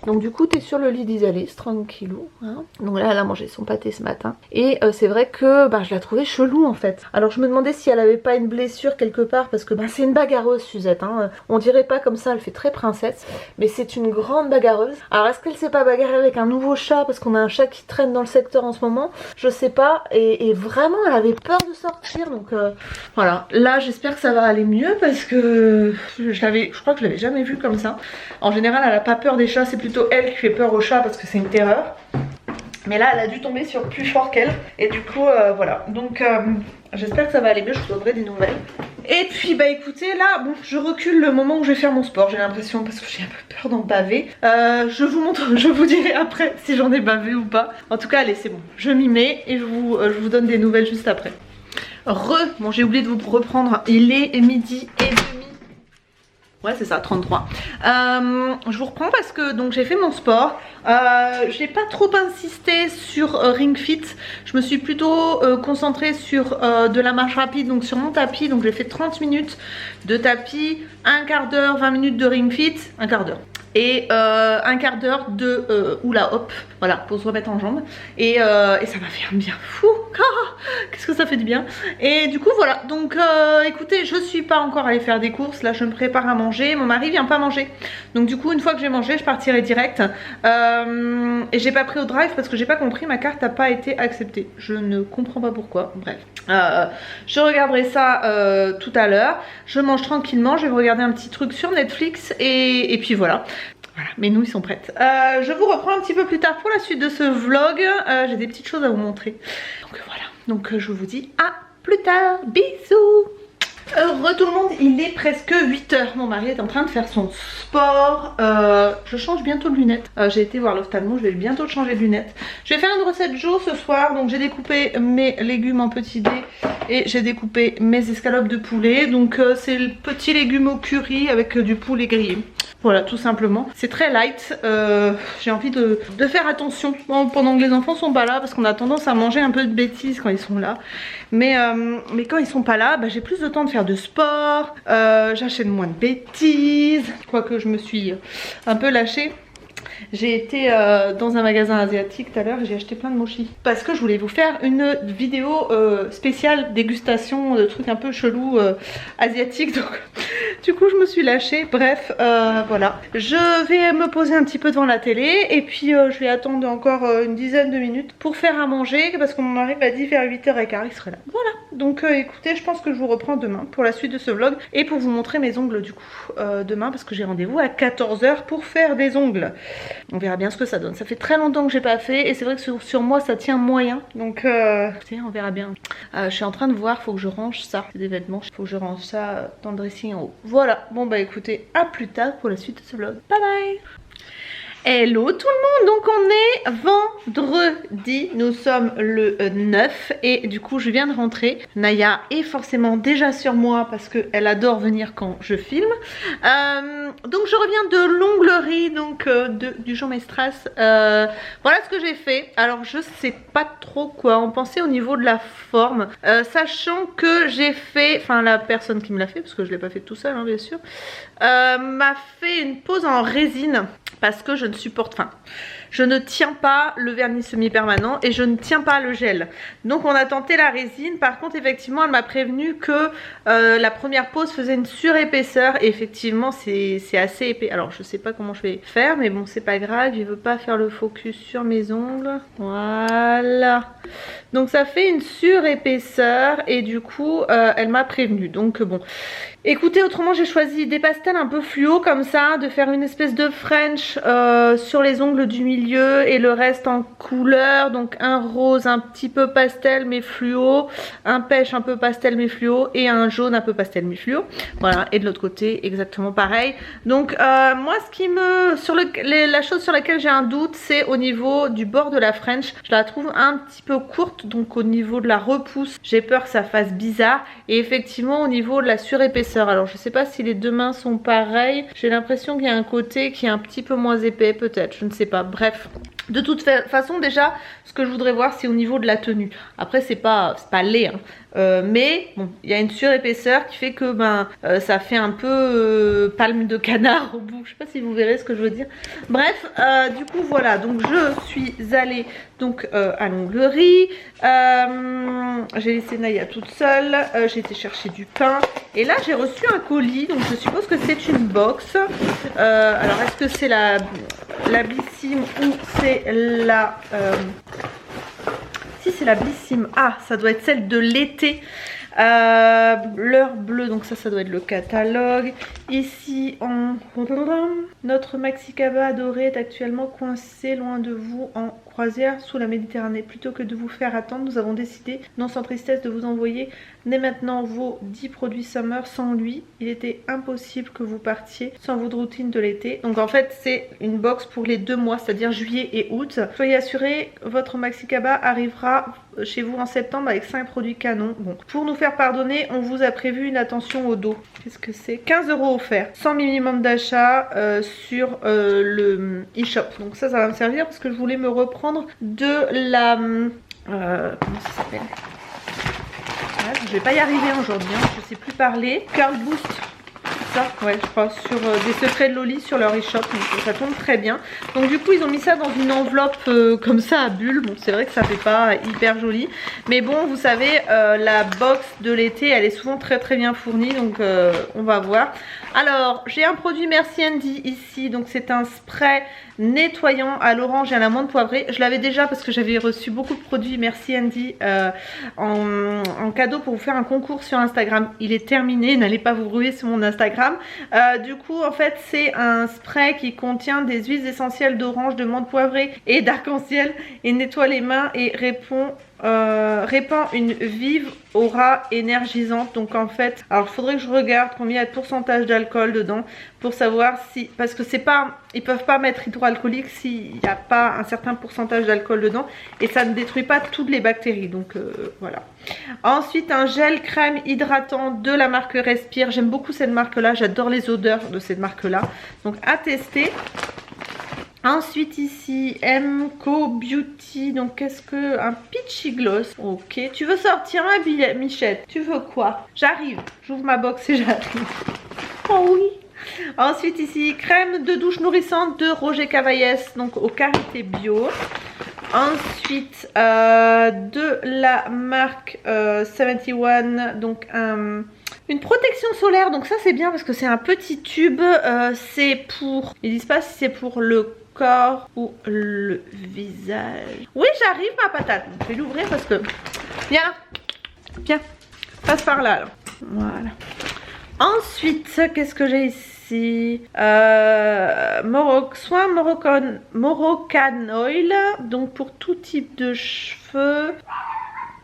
Donc du coup t'es sur le lit d'Isalis, tranquillou. Hein. Donc là elle a mangé son pâté ce matin. Et c'est vrai que je la trouvais chelou en fait. Alors je me demandais si elle avait pas une blessure quelque part, parce que c'est une bagarreuse Suzette. Hein. On dirait pas comme ça, elle fait très princesse. Mais c'est une grande bagarreuse. Alors est-ce qu'elle s'est pas bagarrée avec un nouveau chat, parce qu'on a un chat qui traîne dans le secteur en ce moment? Je sais pas. Et vraiment elle avait peur de sortir. Donc voilà. Là j'espère que ça va aller mieux, parce que je crois que je l'avais jamais vue comme ça. En général elle a pas peur des chats, c'est plutôt elle qui fait peur aux chats parce que c'est une terreur. Mais là elle a dû tomber sur plus fort qu'elle. Et du coup voilà. Donc j'espère que ça va aller mieux, je vous donnerai des nouvelles. Et puis écoutez là, bon je recule le moment où je vais faire mon sport, j'ai l'impression, parce que j'ai un peu peur d'en baver. Je vous montre, je vous dirai après si j'en ai bavé ou pas. En tout cas allez c'est bon, je m'y mets et je vous donne des nouvelles juste après. Bon j'ai oublié de vous reprendre, il est midi et demi. Ouais c'est ça, 33. Je vous reprends parce que donc j'ai fait mon sport. J'ai pas trop insisté sur Ring Fit. Je me suis plutôt concentrée sur de la marche rapide, donc sur mon tapis. Donc j'ai fait 30 minutes de tapis, un quart d'heure, 20 minutes de Ring Fit, un quart d'heure. Et un quart d'heure de hula hop, voilà, pour se remettre en jambes. Et ça m'a fait un bien fou. Qu'est-ce que ça fait du bien. Et du coup voilà, donc écoutez, je suis pas encore allée faire des courses. Là je me prépare à manger, mon mari vient pas manger. Donc du coup une fois que j'ai mangé je partirai direct. Et j'ai pas pris au drive parce que j'ai pas compris, ma carte n'a pas été acceptée. Je ne comprends pas pourquoi, bref. Je regarderai ça tout à l'heure. Je mange tranquillement, je vais regarder un petit truc sur Netflix et puis voilà. Voilà, mes nouilles sont prêtes. Je vous reprends un petit peu plus tard pour la suite de ce vlog. J'ai des petites choses à vous montrer. Donc voilà, donc je vous dis à plus tard. Bisous. Heureux tout le monde, il est presque 8h. Mon mari est en train de faire son sport. Je change bientôt de lunettes. J'ai été voir l'ophtalmo, je vais bientôt changer de lunettes. Je vais faire une recette Jo ce soir. Donc j'ai découpé mes légumes en petits dés et j'ai découpé mes escalopes de poulet. Donc c'est le petit légume au curry avec du poulet grillé. Voilà, tout simplement. C'est très light. J'ai envie de faire attention pendant que les enfants sont pas là, parce qu'on a tendance à manger un peu de bêtises quand ils sont là. Mais quand ils sont pas là, j'ai plus de temps de faire de sport. J'achète moins de bêtises. Quoique je me suis un peu lâchée. J'ai été dans un magasin asiatique tout à l'heure et j'ai acheté plein de mochis. Parce que je voulais vous faire une vidéo spéciale dégustation de trucs un peu chelous asiatiques. Du coup je me suis lâchée. Bref voilà, je vais me poser un petit peu devant la télé et puis je vais attendre encore une dizaine de minutes pour faire à manger parce que mon mari m'a dit vers 8h15 il serait là. Voilà, donc écoutez, je pense que je vous reprends demain pour la suite de ce vlog et pour vous montrer mes ongles du coup demain parce que j'ai rendez-vous à 14h pour faire des ongles. On verra bien ce que ça donne. Ça fait très longtemps que j'ai pas fait et c'est vrai que sur moi ça tient moyen, donc écoutez, on verra bien. Je suis en train de voir, faut que je range ça, des vêtements, faut que je range ça dans le dressing en haut. Voilà, bon bah écoutez, à plus tard pour la suite de ce vlog. Bye bye. Hello tout le monde, donc on est vendredi, nous sommes le 9 et du coup je viens de rentrer. Naya est forcément déjà sur moi parce qu'elle adore venir quand je filme. Donc je reviens de l'onglerie, donc du Jean Mestras. Voilà ce que j'ai fait. Alors je sais pas trop quoi en penser au niveau de la forme, sachant que j'ai fait, enfin la personne qui me l'a fait, parce que je l'ai pas fait tout seul hein, bien sûr, m'a fait une pose en résine parce que je ne supporte, enfin je ne tiens pas le vernis semi-permanent et je ne tiens pas le gel. Donc on a tenté la résine. Par contre effectivement elle m'a prévenu que la première pose faisait une surépaisseur et effectivement c'est assez épais. Alors je sais pas comment je vais faire mais bon c'est pas grave, je veux pas faire le focus sur mes ongles. Voilà. Donc ça fait une surépaisseur et du coup elle m'a prévenu. Donc bon. Écoutez, autrement j'ai choisi des pastels un peu fluo comme ça, de faire une espèce de French sur les ongles du milieu et le reste en couleur, donc un rose un petit peu pastel mais fluo, un pêche un peu pastel mais fluo et un jaune un peu pastel mais fluo. Voilà, et de l'autre côté exactement pareil. Donc moi ce qui me, la chose sur laquelle j'ai un doute c'est au niveau du bord de la French. Je la trouve un petit peu courte, donc au niveau de la repousse j'ai peur que ça fasse bizarre et effectivement au niveau de la surépaisseur. Alors je sais pas si les deux mains sont pareilles, j'ai l'impression qu'il y a un côté qui est un petit peu moins épais peut-être, je ne sais pas, bref. De toute façon déjà ce que je voudrais voir c'est au niveau de la tenue. Après c'est pas laid hein. Mais bon il y a une surépaisseur qui fait que ben ça fait un peu palme de canard au bout. Je sais pas si vous verrez ce que je veux dire. Bref du coup voilà, donc je suis allée donc à l'onglerie. J'ai laissé Naya toute seule. J'ai été chercher du pain et là j'ai reçu un colis, donc je suppose que c'est une box. Alors est-ce que c'est la Blissim ou c'est la si c'est la Blissim, ah ça doit être celle de l'été, l'heure bleue, donc ça doit être le catalogue. Ici en notre Maxi Kaba adoré est actuellement coincé loin de vous en croisière sous la Méditerranée. Plutôt que de vous faire attendre, nous avons décidé, non sans tristesse, de vous envoyer dès maintenant vos 10 produits summer. Sans lui, il était impossible que vous partiez sans votre routine de l'été. Donc en fait c'est une box pour les 2 mois, c'est-à-dire juillet et août. Soyez assurés, votre Maxi Kaba arrivera chez vous en septembre avec 5 produits canons. Bon, pour nous faire pardonner, on vous a prévu une attention au dos. Qu'est-ce que c'est? 15 € offerts, sans minimum d'achat sur le e-shop. Donc ça va me servir parce que je voulais me reprendre de la comment ça s'appelle? Je vais pas y arriver aujourd'hui, hein. Je sais plus parler. Curl Boost. Ça, ouais, je crois, sur des secrets de Loli sur leur e-shop, donc ça tombe très bien. Donc du coup ils ont mis ça dans une enveloppe comme ça à bulles. Bon c'est vrai que ça fait pas hyper joli, mais bon vous savez la box de l'été elle est souvent très bien fournie, donc on va voir. Alors j'ai un produit Merci Andy ici, donc c'est un spray nettoyant à l'orange et à l'amande poivrée. Je l'avais déjà parce que j'avais reçu beaucoup de produits Merci Andy en cadeau pour vous faire un concours sur Instagram. Il est terminé, n'allez pas vous ruer sur mon Instagram. Du coup en fait c'est un spray qui contient des huiles essentielles d'orange, de menthe poivrée et d'arc-en-ciel et nettoie les mains et répand une vive aura énergisante. Donc en fait, alors il faudrait que je regarde combien il y a de pourcentage d'alcool dedans pour savoir si, parce que c'est pas, ils peuvent pas mettre hydroalcoolique s'il n'y a pas un certain pourcentage d'alcool dedans et ça ne détruit pas toutes les bactéries. Donc voilà. Ensuite un gel crème hydratant de la marque Respire. J'aime beaucoup cette marque là, j'adore les odeurs de cette marque là, donc à tester. Ensuite ici Mco Beauty, donc qu'est-ce que, un peachy gloss. Ok, tu veux sortir ma Michette? Tu veux quoi? J'arrive, j'ouvre ma box et j'arrive. Oh oui. Ensuite ici crème de douche nourrissante de Roger Cavaillès, donc aux qualités bio. Ensuite de la marque 71, donc un une protection solaire. Donc ça c'est bien parce que c'est un petit tube. C'est pour, ils disent pas si c'est pour le corps ou le visage. Oui, j'arrive ma patate. Je vais l'ouvrir parce que... Viens, passe par là alors. Voilà. Ensuite, qu'est-ce que j'ai ici? Soin Moroccan Oil. Donc pour tout type de cheveux.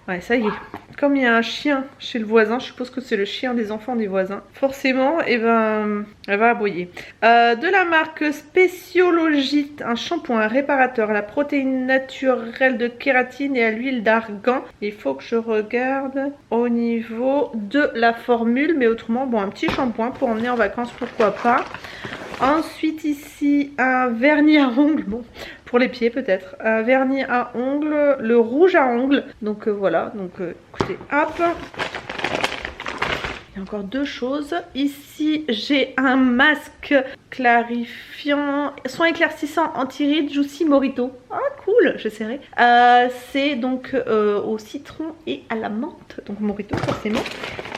Ouais, ça y est. Comme il y a un chien chez le voisin, je suppose que c'est le chien des enfants des voisins. Forcément, eh ben, elle va aboyer. De la marque Spéciologite, un shampoing réparateur à la protéine naturelle de kératine et à l'huile d'argan. Il faut que je regarde au niveau de la formule, mais autrement, bon, un petit shampoing pour emmener en vacances, pourquoi pas. Ensuite ici un vernis à ongles, bon pour les pieds peut-être, un vernis à ongles, le rouge à ongles, donc voilà, donc écoutez hop, il y a encore deux choses. Ici j'ai un masque clarifiant, soin éclaircissant anti-rides Juicy Morito, ah cool, j'essaierai, c'est donc au citron et à la menthe, donc Morito forcément.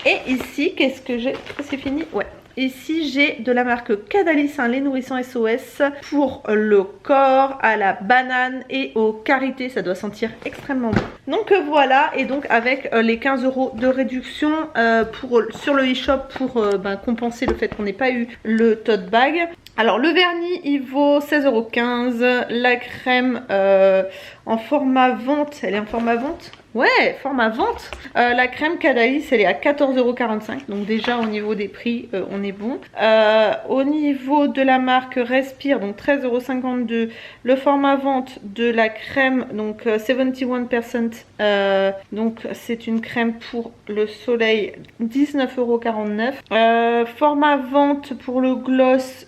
Et ici qu'est-ce que j'ai, c'est fini, ouais. Ici j'ai de la marque Cadalis, un lait nourrissant SOS pour le corps, à la banane et au karité, ça doit sentir extrêmement bon. Donc voilà, et donc avec les 15 € de réduction sur le e-shop pour compenser le fait qu'on n'ait pas eu le tote bag. Alors le vernis il vaut 16,15 €, la crème en format vente, elle est en format vente? Ouais, format vente. La crème Cadalis, elle est à 14,45 €. Donc déjà au niveau des prix, on est bon. Au niveau de la marque Respire, donc 13,52 €. Le format vente de la crème, donc 71%. Donc c'est une crème pour le soleil, 19,49 €. Format vente pour le gloss,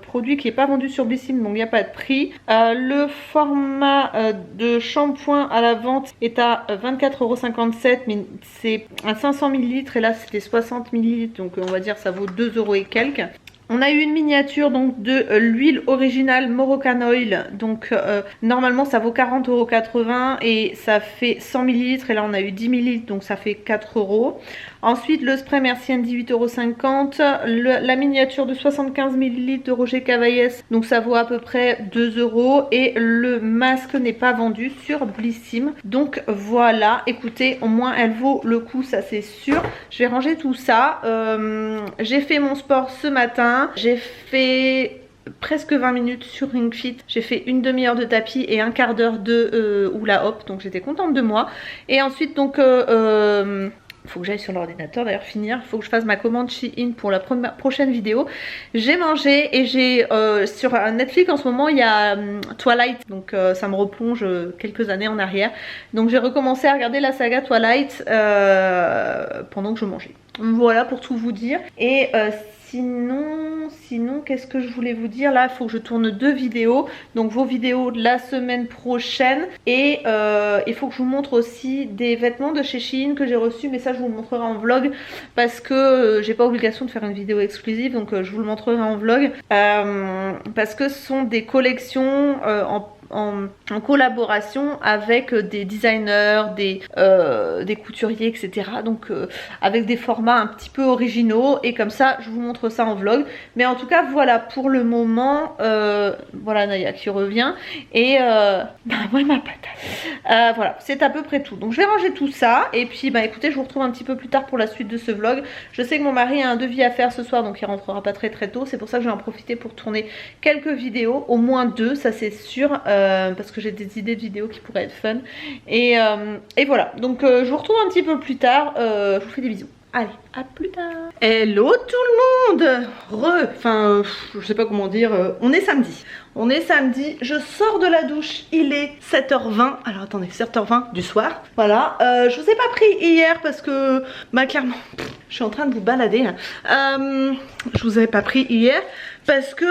produit qui n'est pas vendu sur Blissim, donc il n'y a pas de prix. Le format de shampoing à la vente est à 24,57 €, mais c'est à 500 ml et là c'était 60 ml, donc on va dire ça vaut 2 € et quelques. On a eu une miniature donc de l'huile originale Moroccan Oil, donc normalement ça vaut 40,80 € et ça fait 100 ml et là on a eu 10 ml donc ça fait 4 €. Ensuite le spray Merci Andy 8,50 €, la miniature de 75 ml de Roger Cavaillès, donc ça vaut à peu près 2 € et le masque n'est pas vendu sur Blissim. Donc voilà, écoutez, au moins elle vaut le coup, ça c'est sûr. Je vais ranger tout ça. J'ai fait mon sport ce matin, j'ai fait presque 20 minutes sur Ring Fit, j'ai fait une demi-heure de tapis et un quart d'heure de hula hop, donc j'étais contente de moi. Et ensuite donc faut que j'aille sur l'ordinateur d'ailleurs finir, faut que je fasse ma commande Shein pour la prochaine vidéo. J'ai mangé et j'ai sur Netflix en ce moment il y a Twilight, donc ça me replonge quelques années en arrière. Donc j'ai recommencé à regarder la saga Twilight pendant que je mangeais. Voilà pour tout vous dire. Et sinon qu'est-ce que je voulais vous dire? Là il faut que je tourne 2 vidéos, donc vos vidéos de la semaine prochaine. Et il faut que je vous montre aussi des vêtements de chez Shein que j'ai reçus, mais ça je vous le montrerai en vlog parce que j'ai pas obligation de faire une vidéo exclusive, donc je vous le montrerai en vlog parce que ce sont des collections en collaboration avec des designers, des couturiers, etc. Donc avec des formats un petit peu originaux, et comme ça je vous montre ça en vlog. Mais en tout cas voilà pour le moment. Voilà Naya qui revient et ouais ma patate. Voilà, c'est à peu près tout. Donc je vais ranger tout ça et puis écoutez, je vous retrouve un petit peu plus tard pour la suite de ce vlog. Je sais que mon mari a un devis à faire ce soir, donc il rentrera pas très tôt. C'est pour ça que je vais en profiter pour tourner quelques vidéos, au moins 2, ça c'est sûr. Parce que j'ai des idées de vidéos qui pourraient être fun. Et voilà, donc je vous retrouve un petit peu plus tard. Je vous fais des bisous. Allez, à plus tard. Hello tout le monde. Je sais pas comment dire. On est samedi. On est samedi, je sors de la douche, il est 7h20. Alors attendez, 7h20 du soir. Voilà, je vous ai pas pris hier parce que clairement, je suis en train de vous balader. Je vous avais pas pris hier parce que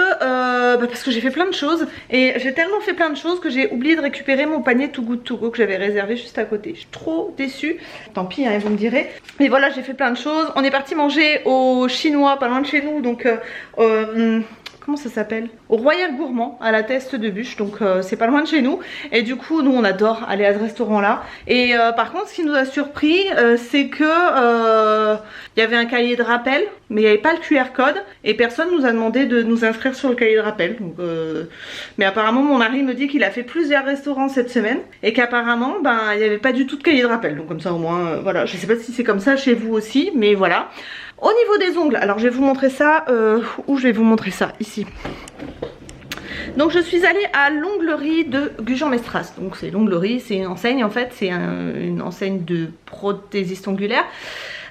j'ai fait plein de choses. Et j'ai tellement fait plein de choses que j'ai oublié de récupérer mon panier Too Good To Go que j'avais réservé juste à côté. Je suis trop déçue. Tant pis, hein, vous me direz. Mais voilà, j'ai fait plein de choses. On est parti manger au chinois, pas loin de chez nous. Donc comment ça s'appelle, au Royal Gourmand à la Teste de Bûche, donc c'est pas loin de chez nous. Et du coup nous on adore aller à ce restaurant là. Et par contre ce qui nous a surpris c'est que il y avait un cahier de rappel mais il n'y avait pas le QR code et personne nous a demandé de nous inscrire sur le cahier de rappel. Donc, mais apparemment mon mari me dit qu'il a fait plusieurs restaurants cette semaine et qu'apparemment ben il n'y avait pas du tout de cahier de rappel. Donc comme ça au moins voilà, je sais pas si c'est comme ça chez vous aussi, mais voilà. Au niveau des ongles, alors je vais vous montrer ça, où je vais vous montrer ça, ici. Donc je suis allée à l'onglerie de Gujan-Mestras. Donc c'est l'onglerie, c'est une enseigne en fait, c'est une enseigne de prothésiste ongulaire.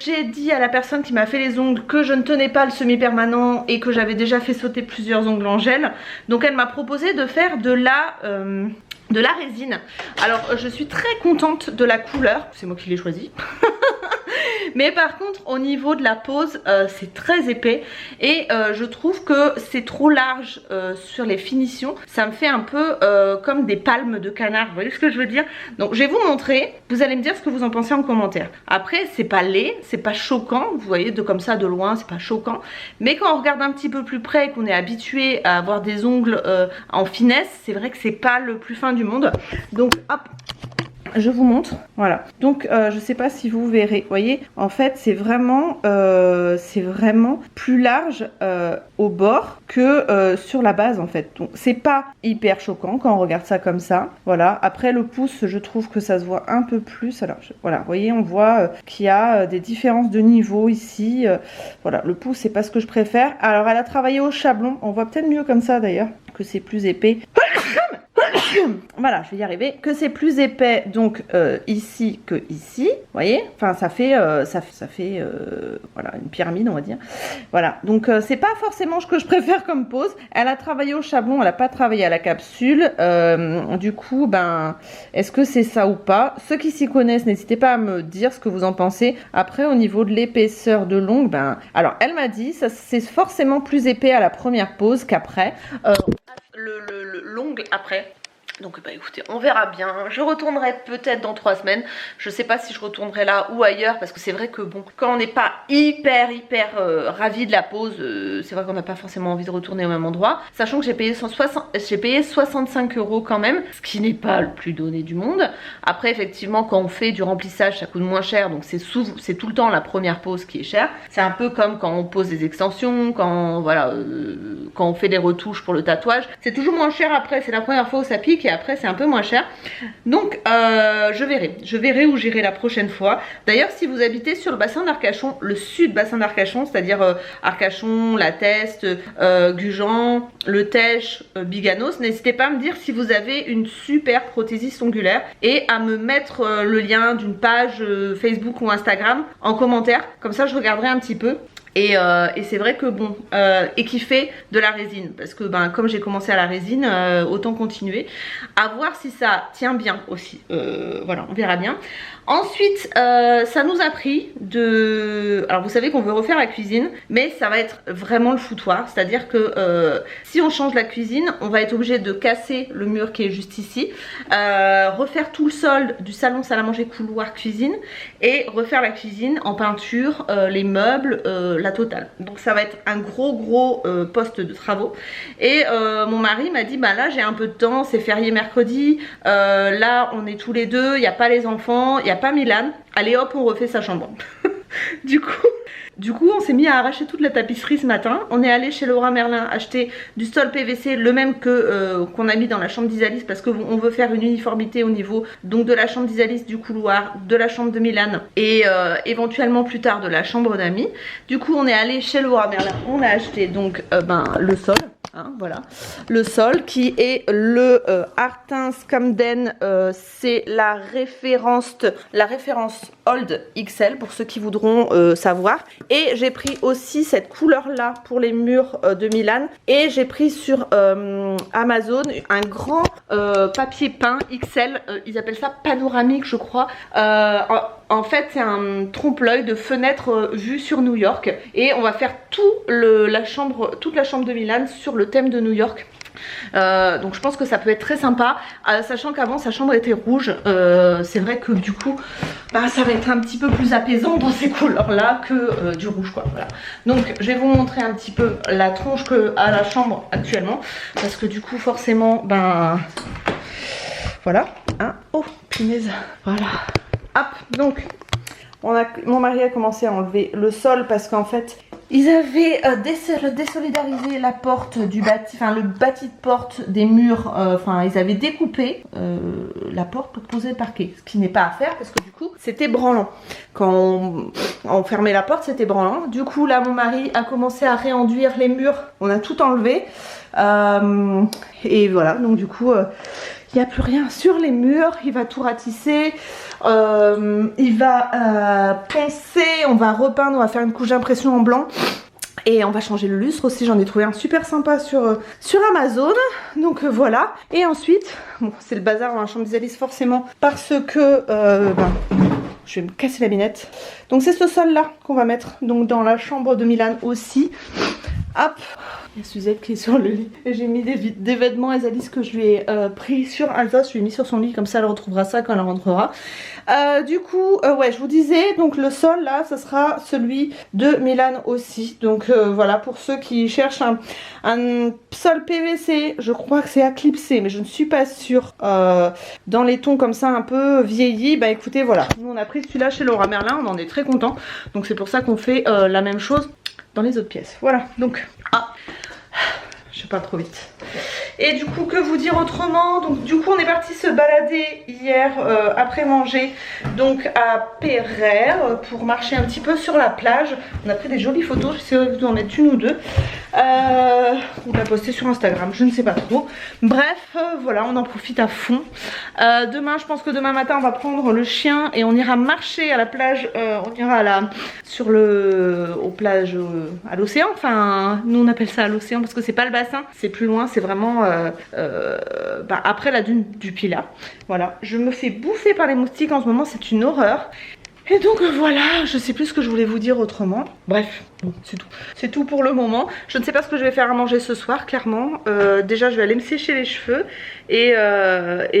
J'ai dit à la personne qui m'a fait les ongles que je ne tenais pas le semi-permanent et que j'avais déjà fait sauter plusieurs ongles en gel. Donc elle m'a proposé de faire de la résine. Alors je suis très contente de la couleur, c'est moi qui l'ai choisie. Mais par contre au niveau de la pose c'est très épais et je trouve que c'est trop large sur les finitions. Ça me fait un peu comme des palmes de canard, vous voyez ce que je veux dire? Donc je vais vous montrer, vous allez me dire ce que vous en pensez en commentaire. Après c'est pas laid, c'est pas choquant, vous voyez de comme ça de loin c'est pas choquant. Mais quand on regarde un petit peu plus près et qu'on est habitué à avoir des ongles en finesse, c'est vrai que c'est pas le plus fin du monde. Donc hop, je vous montre, voilà. Donc je sais pas si vous verrez, vous voyez, en fait c'est vraiment plus large au bord que sur la base en fait. Donc c'est pas hyper choquant quand on regarde ça comme ça, voilà. Après le pouce, je trouve que ça se voit un peu plus. Alors voilà, vous voyez, on voit qu'il y a des différences de niveau ici. Voilà, le pouce c'est pas ce que je préfère. Alors elle a travaillé au chablon, on voit peut-être mieux comme ça d'ailleurs, que c'est plus épais. Voilà, je vais y arriver, que c'est plus épais donc ici que ici, vous voyez, enfin ça fait voilà une pyramide on va dire, voilà. Donc c'est pas forcément ce que je préfère comme pose. Elle a travaillé au chablon, elle n'a pas travaillé à la capsule, du coup ben est-ce que c'est ça ou pas? Ceux qui s'y connaissent, n'hésitez pas à me dire ce que vous en pensez. Après au niveau de l'épaisseur de l'ongle, ben alors elle m'a dit ça c'est forcément plus épais à la première pose qu'après. L'ongle après. Donc bah écoutez, on verra bien. Je retournerai peut-être dans 3 semaines. Je sais pas si je retournerai là ou ailleurs parce que c'est vrai que bon, quand on n'est pas hyper ravi de la pose, c'est vrai qu'on n'a pas forcément envie de retourner au même endroit. Sachant que j'ai payé 65 € quand même, ce qui n'est pas le plus donné du monde. Après effectivement quand on fait du remplissage ça coûte moins cher, donc c'est tout le temps la première pose qui est chère. C'est un peu comme quand on pose des extensions, quand voilà, quand on fait des retouches pour le tatouage. C'est toujours moins cher après, c'est la première fois où ça pique. Et après c'est un peu moins cher. Donc je verrai où j'irai la prochaine fois. D'ailleurs si vous habitez sur le bassin d'Arcachon, le sud bassin d'Arcachon, c'est-à-dire Arcachon, La Teste, Gujan, Le Tèche, Biganos, n'hésitez pas à me dire si vous avez une super prothésiste ongulaire et à me mettre le lien d'une page Facebook ou Instagram en commentaire, comme ça je regarderai un petit peu. Et c'est vrai que bon, et qui fait de la résine, parce que ben comme j'ai commencé à la résine, autant continuer. À voir si ça tient bien aussi, voilà, on verra bien. Ensuite ça nous a pris de... Alors vous savez qu'on veut refaire la cuisine, mais ça va être vraiment le foutoir. C'est à dire que si on change la cuisine, on va être obligé de casser le mur qui est juste ici, refaire tout le sol du salon salle à manger couloir cuisine, et refaire la cuisine en peinture, les meubles, la totale. Donc ça va être un gros poste de travaux. Et mon mari m'a dit bah là j'ai un peu de temps, c'est férié mercredi, là on est tous les deux, il n'y a pas les enfants, il n'y a pas Milan, allez hop on refait sa chambre. Du coup on s'est mis à arracher toute la tapisserie ce matin. On est allé chez Leroy Merlin acheter du sol PVC, le même que qu'on a mis dans la chambre d'Isalis, parce qu'on veut faire une uniformité au niveau donc de la chambre d'Isalis, du couloir, de la chambre de Milan et éventuellement plus tard de la chambre d'amis. Du coup on est allé chez Leroy Merlin, on a acheté donc le sol. Hein, voilà, le sol qui est le Artins Camden, c'est la référence Old XL pour ceux qui voudront savoir. Et j'ai pris aussi cette couleur là pour les murs de Milan, et j'ai pris sur Amazon un grand papier peint XL, ils appellent ça panoramique je crois. En fait c'est un trompe-l'œil de fenêtre vue sur New York, et on va faire toute la chambre de Milan sur le thème de New York. Donc je pense que ça peut être très sympa, sachant qu'avant sa chambre était rouge. C'est vrai que du coup bah, ça va être un petit peu plus apaisant dans ces couleurs là que du rouge quoi. Voilà. Donc je vais vous montrer un petit peu la tronche que a la chambre actuellement, parce que du coup forcément ben voilà hein. Oh punaise, voilà hop. Donc mon mari a commencé à enlever le sol parce qu'en fait ils avaient désolidarisé la porte du bâti, enfin le bâti de porte des murs, enfin ils avaient découpé la porte pour poser le parquet, ce qui n'est pas à faire parce que du coup c'était branlant. Quand on fermait la porte c'était branlant. Du coup là mon mari a commencé à réenduire les murs, on a tout enlevé et voilà, donc du coup il n'y a plus rien sur les murs, il va tout ratisser, il va poncer, on va repeindre, on va faire une couche d'impression en blanc. Et on va changer le lustre aussi, j'en ai trouvé un super sympa sur Amazon. Donc voilà. Et ensuite, bon, c'est le bazar dans la chambre d'Isalis forcément parce que je vais me casser la binette. Donc c'est ce sol là qu'on va mettre donc dans la chambre de Milan aussi. Hop, il y a Suzette qui est sur le lit. Et j'ai mis des vêtements Isalis que je lui ai pris sur Alsace. Je lui ai mis sur son lit, comme ça elle retrouvera ça quand elle rentrera. Du coup, ouais, je vous disais, donc le sol là, ce sera celui de Milan aussi. Donc voilà, pour ceux qui cherchent un sol PVC, je crois que c'est Eclipsé, mais je ne suis pas sûre. Dans les tons comme ça un peu vieillis, bah écoutez, voilà. Nous on a pris celui-là chez Laura Merlin, on en est très content. Donc c'est pour ça qu'on fait la même chose dans les autres pièces. Voilà, donc je parle trop vite. Et du coup, que vous dire autrement? Donc du coup on est parti se balader hier après manger donc à Pereire pour marcher un petit peu sur la plage. On a pris des jolies photos, j'essaierai de vous en mettre une ou deux ou de la poster sur Instagram, je ne sais pas trop. Bref, voilà, on en profite à fond. Demain, je pense que demain matin on va prendre le chien et on ira marcher à la plage. On ira aux plages à l'océan. Enfin, nous on appelle ça à l'océan parce que c'est pas le bassin, c'est plus loin, c'est vraiment après la dune du Pilat. Voilà, je me fais bouffer par les moustiques en ce moment, c'est une horreur. Et donc voilà, je sais plus ce que je voulais vous dire autrement. Bref, bon, c'est tout. C'est tout pour le moment. Je ne sais pas ce que je vais faire à manger ce soir, clairement. Déjà, je vais aller me sécher les cheveux. Et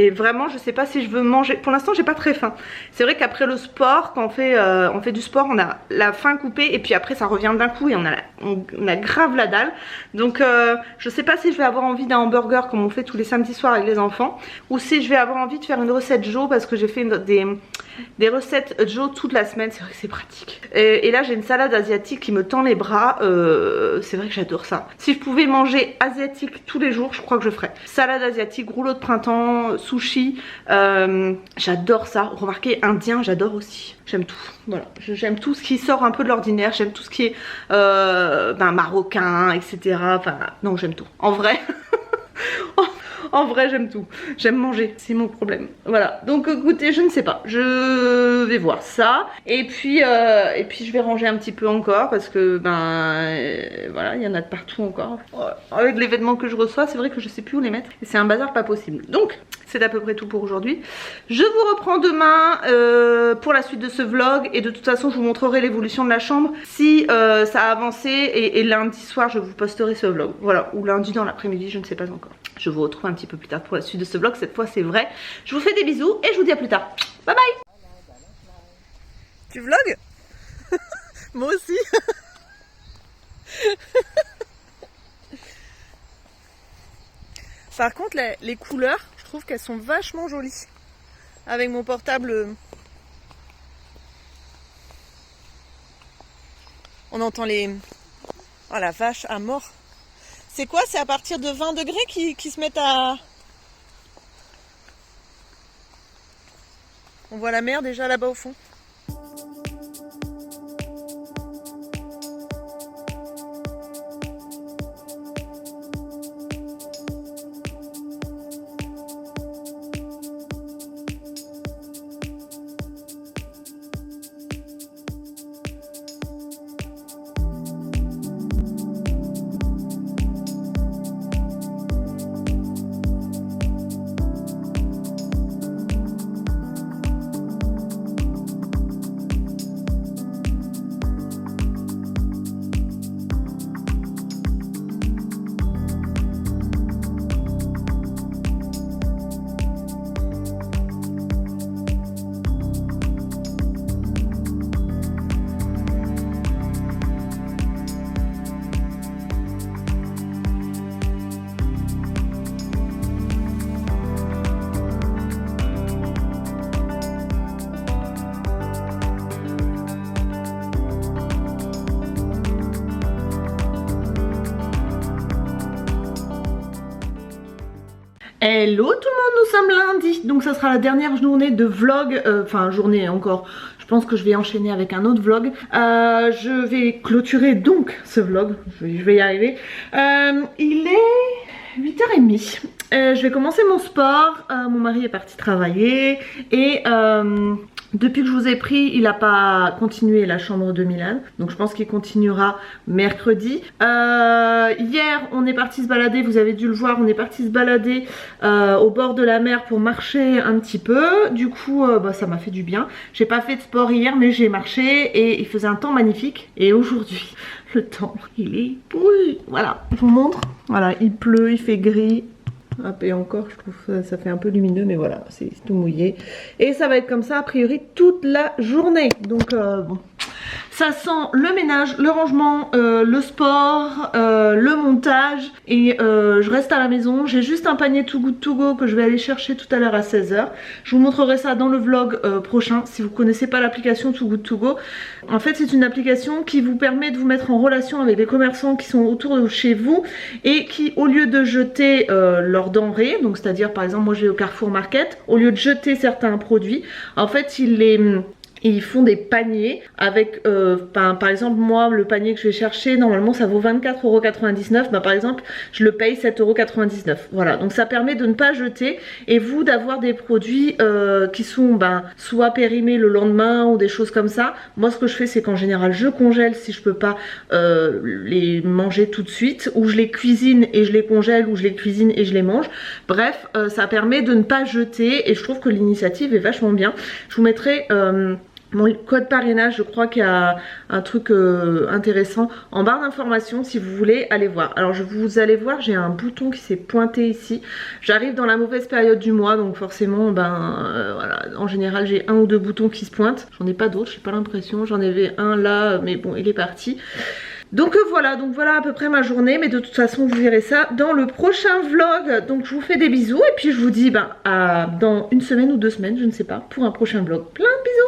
vraiment, je sais pas si je veux manger. Pour l'instant, j'ai pas très faim. C'est vrai qu'après le sport, quand on fait du sport, on a la faim coupée. Et puis après, ça revient d'un coup et on a grave la dalle. Donc, je sais pas si je vais avoir envie d'un hamburger comme on fait tous les samedis soirs avec les enfants. Ou si je vais avoir envie de faire une recette Joe parce que j'ai fait des recettes Joe toute la semaine, c'est vrai que c'est pratique. Et là j'ai une salade asiatique qui me tend les bras, c'est vrai que j'adore ça. Si je pouvais manger asiatique tous les jours, je crois que je ferais. Salade asiatique, rouleau de printemps, sushi, j'adore ça. Remarquez, indien, j'adore aussi. J'aime tout, voilà. J'aime tout ce qui sort un peu de l'ordinaire, j'aime tout ce qui est marocain, etc. Enfin, non, j'aime tout. En vrai... En vrai j'aime tout, j'aime manger, c'est mon problème. Voilà, donc écoutez, je ne sais pas, je vais voir ça. Et puis je vais ranger un petit peu encore parce que voilà, il y en a de partout encore. Avec les vêtements que je reçois, c'est vrai que je sais plus où les mettre. Et c'est un bazar pas possible. Donc c'est à peu près tout pour aujourd'hui. Je vous reprends demain pour la suite de ce vlog. Et de toute façon je vous montrerai l'évolution de la chambre si ça a avancé. Et lundi soir je vous posterai ce vlog. Voilà, ou lundi dans l'après-midi, je ne sais pas encore. Je vous retrouve un petit peu plus tard pour la suite de ce vlog. Cette fois c'est vrai. Je vous fais des bisous et je vous dis à plus tard. Bye bye. Tu vlogs? Moi aussi. Par contre les couleurs, je trouve qu'elles sont vachement jolies. Avec mon portable, on entend les... Oh la vache, à mort. C'est quoi? C'est à partir de 20 degrés qui se mettent à... On voit la mer déjà là-bas au fond. Hello tout le monde, nous sommes lundi, donc ça sera la dernière journée de vlog, enfin journée encore, je pense que je vais enchaîner avec un autre vlog. Je vais clôturer donc ce vlog, je vais y arriver. Il est 8h30, je vais commencer mon sport, mon mari est parti travailler et... depuis que je vous ai pris, il n'a pas continué la chambre de Milan, donc je pense qu'il continuera mercredi. Hier, on est parti se balader, vous avez dû le voir, on est parti se balader au bord de la mer pour marcher un petit peu. Du coup, ça m'a fait du bien. J'ai pas fait de sport hier, mais j'ai marché et il faisait un temps magnifique. Et aujourd'hui, le temps, il est pourri. Voilà, je vous montre. Voilà, il pleut, il fait gris. Et encore, je trouve que ça fait un peu lumineux, mais voilà, c'est tout mouillé. Et ça va être comme ça, a priori, toute la journée. Donc, bon. Ça sent le ménage, le rangement, le sport, le montage. Et je reste à la maison. J'ai juste un panier Too Good To Go que je vais aller chercher tout à l'heure à 16h. Je vous montrerai ça dans le vlog prochain. Si vous ne connaissez pas l'application Too Good To Go, en fait c'est une application qui vous permet de vous mettre en relation avec les commerçants qui sont autour de chez vous et qui, au lieu de jeter leurs denrées, donc c'est-à-dire par exemple moi je vais au Carrefour Market, au lieu de jeter certains produits, en fait ils font des paniers avec, par exemple moi le panier que je vais chercher normalement ça vaut 24,99 €, par exemple je le paye 7,99 €. Voilà, donc ça permet de ne pas jeter et vous d'avoir des produits qui sont soit périmés le lendemain ou des choses comme ça. Moi ce que je fais c'est qu'en général je congèle si je peux pas les manger tout de suite, ou je les cuisine et je les congèle, ou je les cuisine et je les mange. Bref, ça permet de ne pas jeter et je trouve que l'initiative est vachement bien. Je vous mettrai... mon code parrainage, je crois qu'il y a un truc intéressant en barre d'informations si vous voulez aller voir. Alors vous allez voir, j'ai un bouton qui s'est pointé ici. J'arrive dans la mauvaise période du mois, donc forcément voilà, en général j'ai un ou deux boutons qui se pointent. J'en ai pas d'autres, j'ai pas l'impression. J'en avais un là, mais bon il est parti. Donc voilà à peu près ma journée, mais de toute façon vous verrez ça dans le prochain vlog. Donc je vous fais des bisous et puis je vous dis à dans une semaine ou 2 semaines, je ne sais pas, pour un prochain vlog. Plein de bisous.